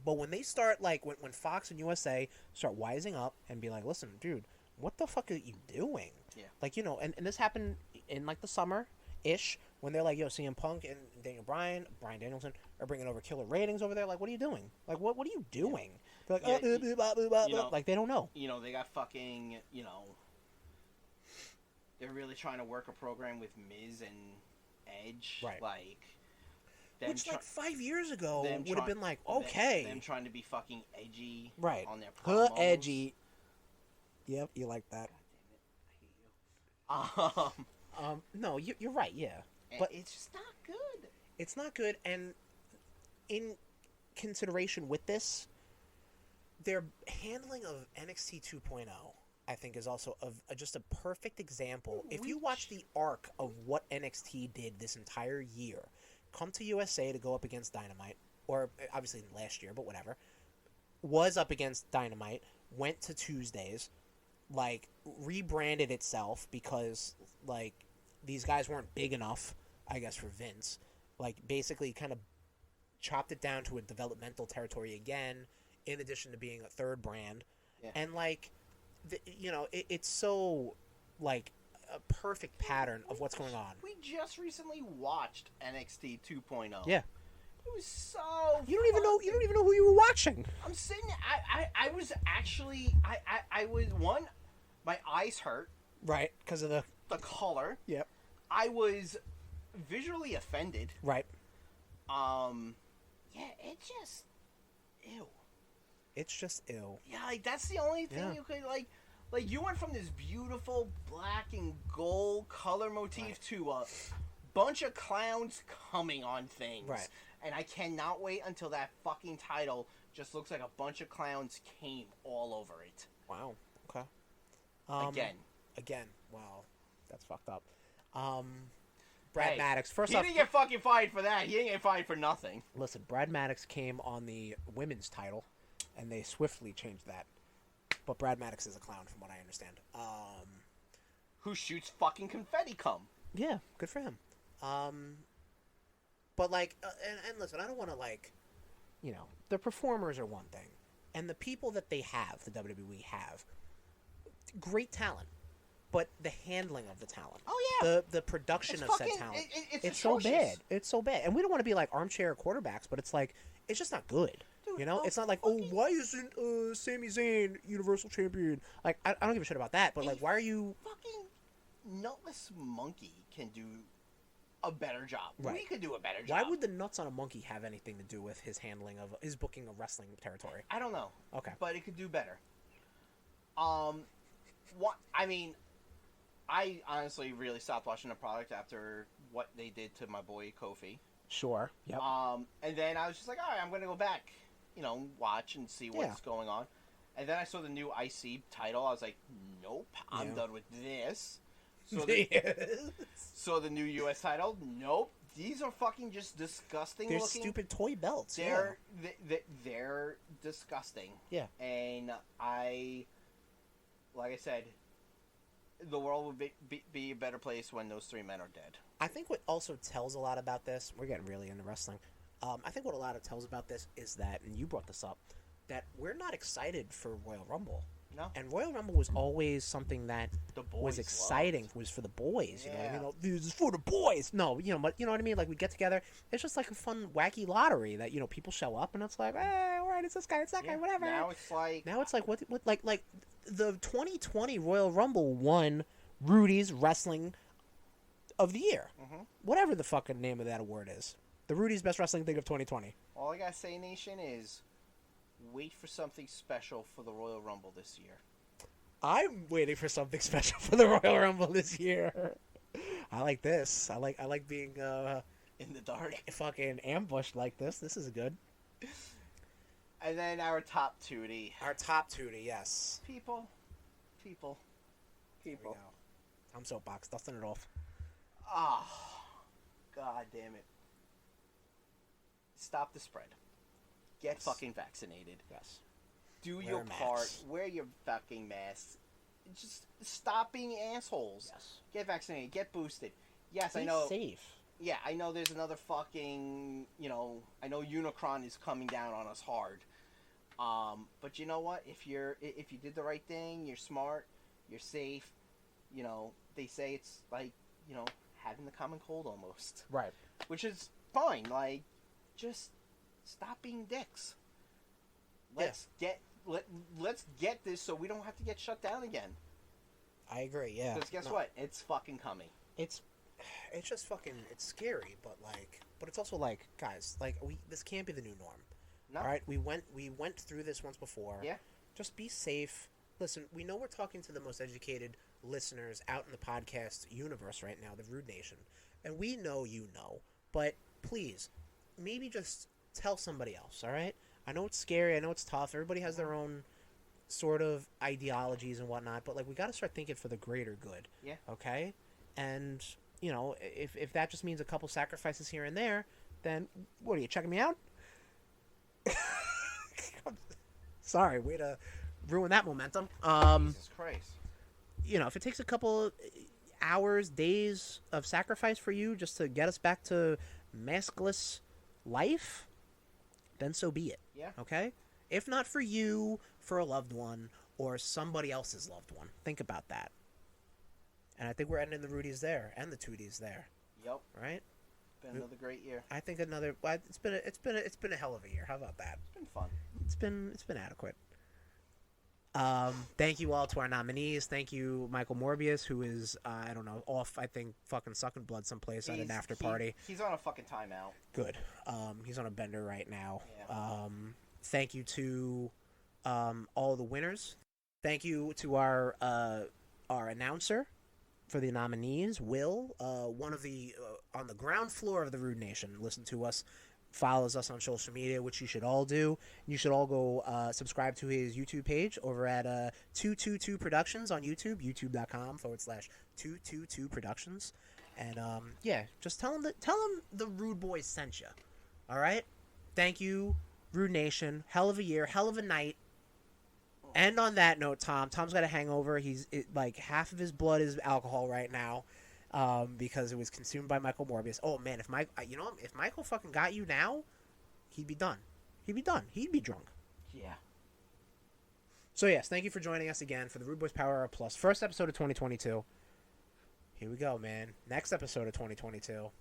But when they start, like, when Fox and USA start wising up and be like, listen, dude, what the fuck are you doing? Yeah. Like, and this happened in, like, the summer-ish, when they're like, yo, CM Punk and Brian Danielson are bringing over killer ratings over there. Like, what are you doing? Like, what are you doing? They're like, like, they don't know. They got fucking, they're really trying to work a program with Miz and Edge. Right. Like, which, like, 5 years ago would have been like, okay. Them trying to be fucking edgy. Right. On their promos. Edgy. Yep, you like that. God damn it. I hate you. No, you're right, yeah. But it's just not good. It's not good, and in consideration with this, their handling of NXT 2.0, I think, is also just a perfect example. If you watch the arc of what NXT did this entire year, come to USA to go up against Dynamite, or obviously last year, but whatever, was up against Dynamite, went to Tuesdays, like, rebranded itself because, like, these guys weren't big enough, I guess, for Vince. Like, basically kind of chopped it down to a developmental territory again, in addition to being a third brand. Yeah. And, like, it's so, like, a perfect pattern of what's going on. We just recently watched NXT 2.0. Yeah. It was so You don't even know who you were watching. I'm sitting I was actually I was one, my eyes hurt. Right, because of the color. Yep. I was visually offended. Right. Yeah, it just ew. It's just ew. Yeah, like that's the only thing you could like you went from this beautiful black and gold color motif to a bunch of clowns coming on things. Right. And I cannot wait until that fucking title just looks like a bunch of clowns came all over it. Wow. Okay. Again. Wow. That's fucked up. Brad Maddox. First he off, didn't get fucking fired for that. He didn't get fired for nothing. Listen, Brad Maddox came on the women's title, and they swiftly changed that. But Brad Maddox is a clown, from what I understand. Who shoots fucking confetti cum? Yeah, good for him. But, like, and listen, I don't want to, like, the performers are one thing. And the people that they have, the WWE have, great talent. But the handling of the talent. Oh, yeah. The production of said talent. It's so bad. It's so bad. And we don't want to be, like, armchair quarterbacks, but it's, like, it's just not good. Dude, it's not like, why isn't Sami Zayn Universal Champion? Like, I don't give a shit about that, but, like, why are you... Fucking nutless monkey can do a better job. Right. We could do a better job. Why would the nuts on a monkey have anything to do with his handling of his booking of wrestling territory? I don't know. Okay. But it could do better. What I mean, I honestly really stopped watching the product after what they did to my boy Kofi. Sure. Yep. And then I was just like, all right, I'm going to go back, watch and see what's going on. And then I saw the new IC title. I was like, nope, I'm done with this. So the new US title, nope. These are fucking just disgusting They're looking. stupid toy belts. They're disgusting. Yeah. And like I said, the world would be a better place when those three men are dead. I think what also tells a lot about this, we're getting really into wrestling. I think what a lot of tells about this is that, and you brought this up, that we're not excited for Royal Rumble. No. And Royal Rumble was always something that The boys was exciting. loved. Was for the boys. You know what I Yeah. mean? This is for the boys. No, but you know what I mean? Like, we get together. It's just like a fun, wacky lottery that, people show up and it's like, hey, all right, it's this guy, it's that guy, whatever. Now it's like what like the 2020 Royal Rumble won Rudies Wrestling of the Year. Mhm. Whatever the fucking name of that award is. The Rudies Best Wrestling Thing of 2020. all I gotta say, Nation, is wait for something special for the Royal Rumble this year. I'm waiting for something special for the Royal Rumble this year. I like this. I like being In the dark. fucking ambushed like this. This is good. And then our top Tootie. Our top Tootie, yes. People. Here we go. I'm soapbox, dusting it off. Ah, God damn it. Stop the spread. Get fucking vaccinated. Yes. Do Wear your a part. mask. Wear your fucking mask. Just stop being assholes. Yes. Get vaccinated. Get boosted. Yes, Be I know. safe. Yeah, I know there's another fucking, I know Unicron is coming down on us hard. But you know what? If you did the right thing, you're smart, you're safe, they say it's like, having the common cold almost. Right. Which is fine. Like, just stop being dicks. Let's get this so we don't have to get shut down again. I agree, yeah. Because guess what? It's fucking coming. It's just fucking, it's scary, but it's also like, guys, this can't be the new norm. No. All right, we went through this once before. Yeah. Just be safe. Listen, we know we're talking to the most educated listeners out in the podcast universe right now, the RudeNation, and we know but please, maybe just tell somebody else. All right. I know it's scary. I know it's tough. Everybody has their own sort of ideologies and whatnot, but we got to start thinking for the greater good. Yeah. Okay. And if that just means a couple sacrifices here and there, then what are you checking me out? Sorry, way to ruin that momentum. Jesus Christ. If it takes a couple hours, days of sacrifice for you just to get us back to maskless life, then so be it. Yeah. Okay? If not for you, for a loved one, or somebody else's loved one. Think about that. And I think we're ending the Rudies there and the Tooties there. Yep. Right? Been another great year. I think it's been a hell of a year. How about that? It's been fun. It's been adequate. Thank you all to our nominees. Thank you, Michael Morbius, who is off. I think fucking sucking blood someplace at an after party. He's on a fucking timeout. Good. He's on a bender right now. Yeah. Thank you to all the winners. Thank you to our announcer for the nominees, Will, one of the on the ground floor of the RudeNation. Listen to us, follows us on social media, which you should all do. You should all go subscribe to his YouTube page over at 222 Productions on YouTube, youtube.com/222 Productions. And just tell him the RudeBoyz sent you. All right? Thank you, RudeNation. Hell of a year, hell of a night. And on that note, Tom's got a hangover. Half of his blood is alcohol right now, because it was consumed by Michael Morbius. Oh man, if Michael fucking got you now, he'd be done. He'd be drunk. Yeah. So yes, thank you for joining us again for the RudeBoyz Power Hour Plus first episode of 2022. Here we go, man. Next episode of 2022.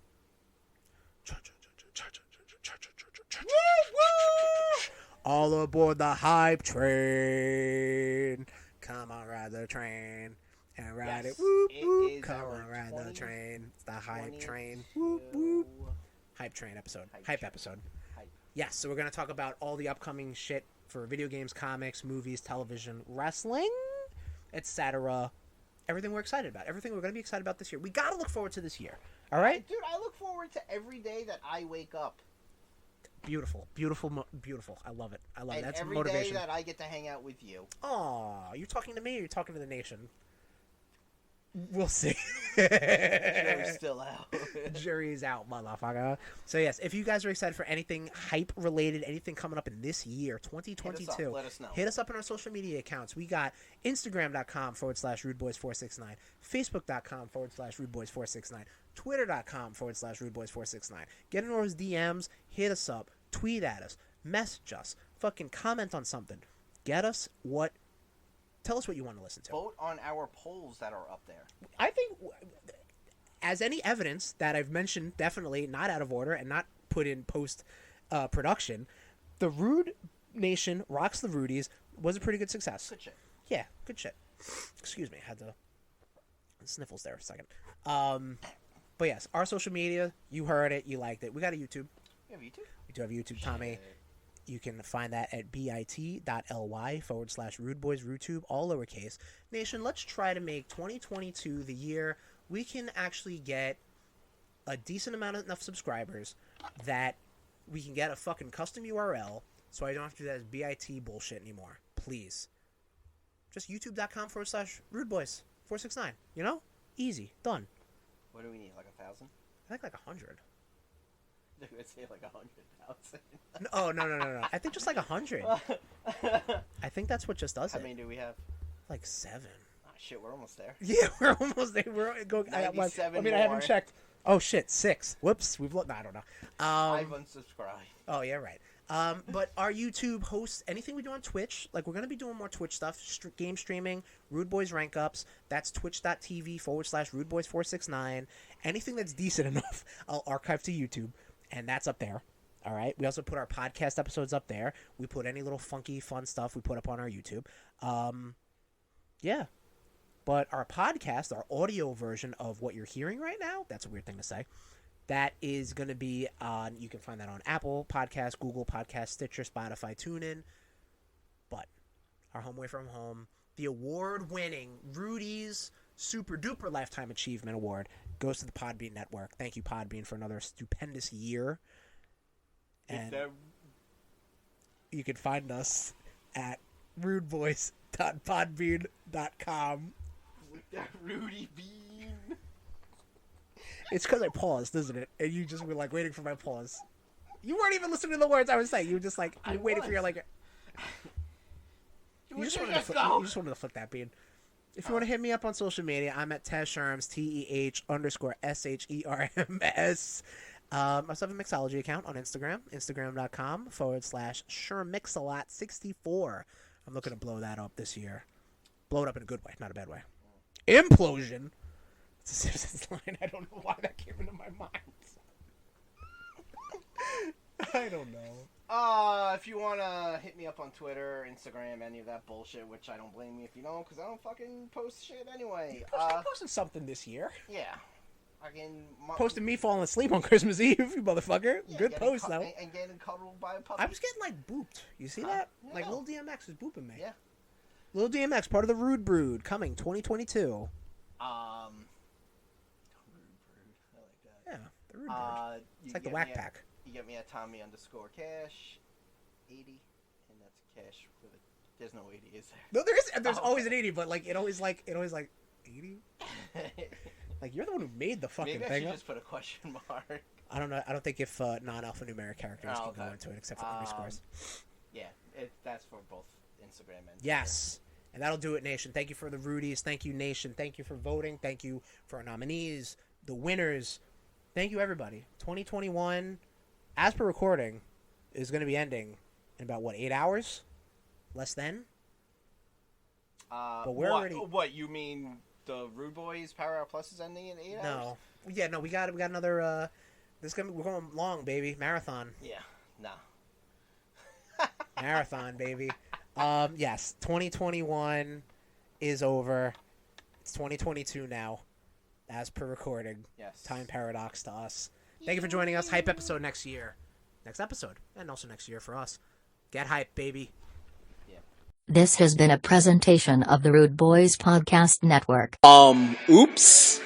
All aboard the hype train. Come on, ride the train. And ride Yes, it. Whoop, it whoop. is Come our on, ride the train. It's the hype train. 22 Whoop, whoop. Hype train episode. Hype train. episode. Hype. Yes, so we're going to talk about all the upcoming shit for video games, comics, movies, television, wrestling, etc. Everything we're excited about. Everything we're going to be excited about this year. We got to look forward to this year. All right? Dude, I look forward to every day that I wake up. Beautiful. Beautiful. Beautiful. I love it. I love it. And That's every motivation. day that I get to hang out with you. Aw, you're talking to me or you're talking to the nation? We'll see. Joe's still out. Jury's out, motherfucker. So, yes, if you guys are excited for anything hype-related, anything coming up in this year, 2022, let us know. Hit us up on our social media accounts. We got Instagram.com/RudeBoyz469, Facebook.com/RudeBoyz469, Twitter.com/RudeBoyz469. Get in those DMs, hit us up, tweet at us, message us, fucking comment on something. Tell us what you want to listen to. Vote on our polls that are up there. I think, as any evidence that I've mentioned, definitely not out of order and not put in post production, the RudeNation Rocks the Rudies was a pretty good success. Good shit. Yeah, good shit. Excuse me, I had the sniffles there for a second. But yes, our social media, you heard it, you liked it. We got a YouTube. You have YouTube? We do have a YouTube, Tommy. You can find that at bit.ly/RudeBoyz, RudeTube, all lowercase. Nation, let's try to make 2022 the year we can actually get a decent amount of enough subscribers that we can get a fucking custom URL so I don't have to do that as BIT bullshit anymore. Please. Just youtube.com/RudeBoyz469. You know? Easy. Done. What do we need, like 1,000? I think like 100. I would say like 100,000. No. I think just like 100. I think that's what just does How it. many do we have? Like 7. Oh, shit, we're almost there. Yeah, we're almost there. We're going. I haven't checked. Oh shit, 6. Whoops, we've looked. No, I don't know. I've unsubscribed. Oh yeah, right. But our YouTube hosts anything we do on Twitch. Like we're gonna be doing more Twitch stuff, game streaming, RudeBoyz rank ups. That's twitch.tv/RudeBoyz469. Anything that's decent enough, I'll archive to YouTube, and that's up there. All right. We also put our podcast episodes up there. We put any little funky, fun stuff we put up on our YouTube. Yeah. But our podcast, our audio version of what you're hearing right now, that's a weird thing to say. That is going to be on, you can find that on Apple Podcasts, Google Podcasts, Stitcher, Spotify, TuneIn. But our home away from home, the award-winning Rudies Super Duper Lifetime Achievement Award goes to the Podbean Network. Thank you, Podbean, for another stupendous year. And you can find us at rudeboyz.podbean.com. With that Rudy Bean. It's because I paused, isn't it? And you just were like waiting for my pause. You weren't even listening to the words I was saying. You were just like waiting for your like. You just wanted to flick that bean. If you want to hit me up on social media, I'm at Tesherms, TEH_SHERMS. I also have a mixology account on Instagram, instagram.com/SherMixalot64. I'm looking to blow that up this year. Blow it up in a good way, not a bad way. Implosion. It's a Simpsons line. I don't know why that came into my mind. I don't know. If you want to hit me up on Twitter, Instagram, any of that bullshit, which I don't blame you if you don't, because I don't fucking post shit anyway. You posted something this year. Yeah. Again, posted me falling asleep on Christmas Eve, you motherfucker. Yeah, good post, though. And getting cuddled by a puppy. I was getting, like, booped. You see that? Yeah. Like, Lil DMX was booping me. Yeah. Lil DMX, part of the Rude Brood, coming 2022. Rude Brood. I like that. Yeah, the Rude Brood. It's like the Whack Pack. You get me at Tommy_Cash 80, and that's Cash with it. There's no 80, is there? No, there's always an 80, but like it always 80. Like you're the one who made the fucking Maybe thing. I should up. just put a question mark. I don't know. I don't think if non-alphanumeric characters can go into it except for underscores. Yeah, that's for both Instagram and yes. And that'll do it, Nation. Thank you for the Rudies. Thank you, Nation. Thank you for voting. Thank you for our nominees, the winners. Thank you, everybody. 2021, as per recording, is going to be ending in about, 8 hours? Less than? But we're already... What, you mean the RudeBoyz Power Hour Plus is ending in 8 hours? No. Yeah, no, we got another... we're going long, baby. Marathon. Yeah, no. Marathon, baby. Yes, 2021 is over. It's 2022 now, as per recording. Yes. Time paradox to us. Thank you for joining us. Hype episode next year. Next episode. And also next year for us. Get hype, baby. This has been a presentation of the RudeBoyz Podcast Network. Oops.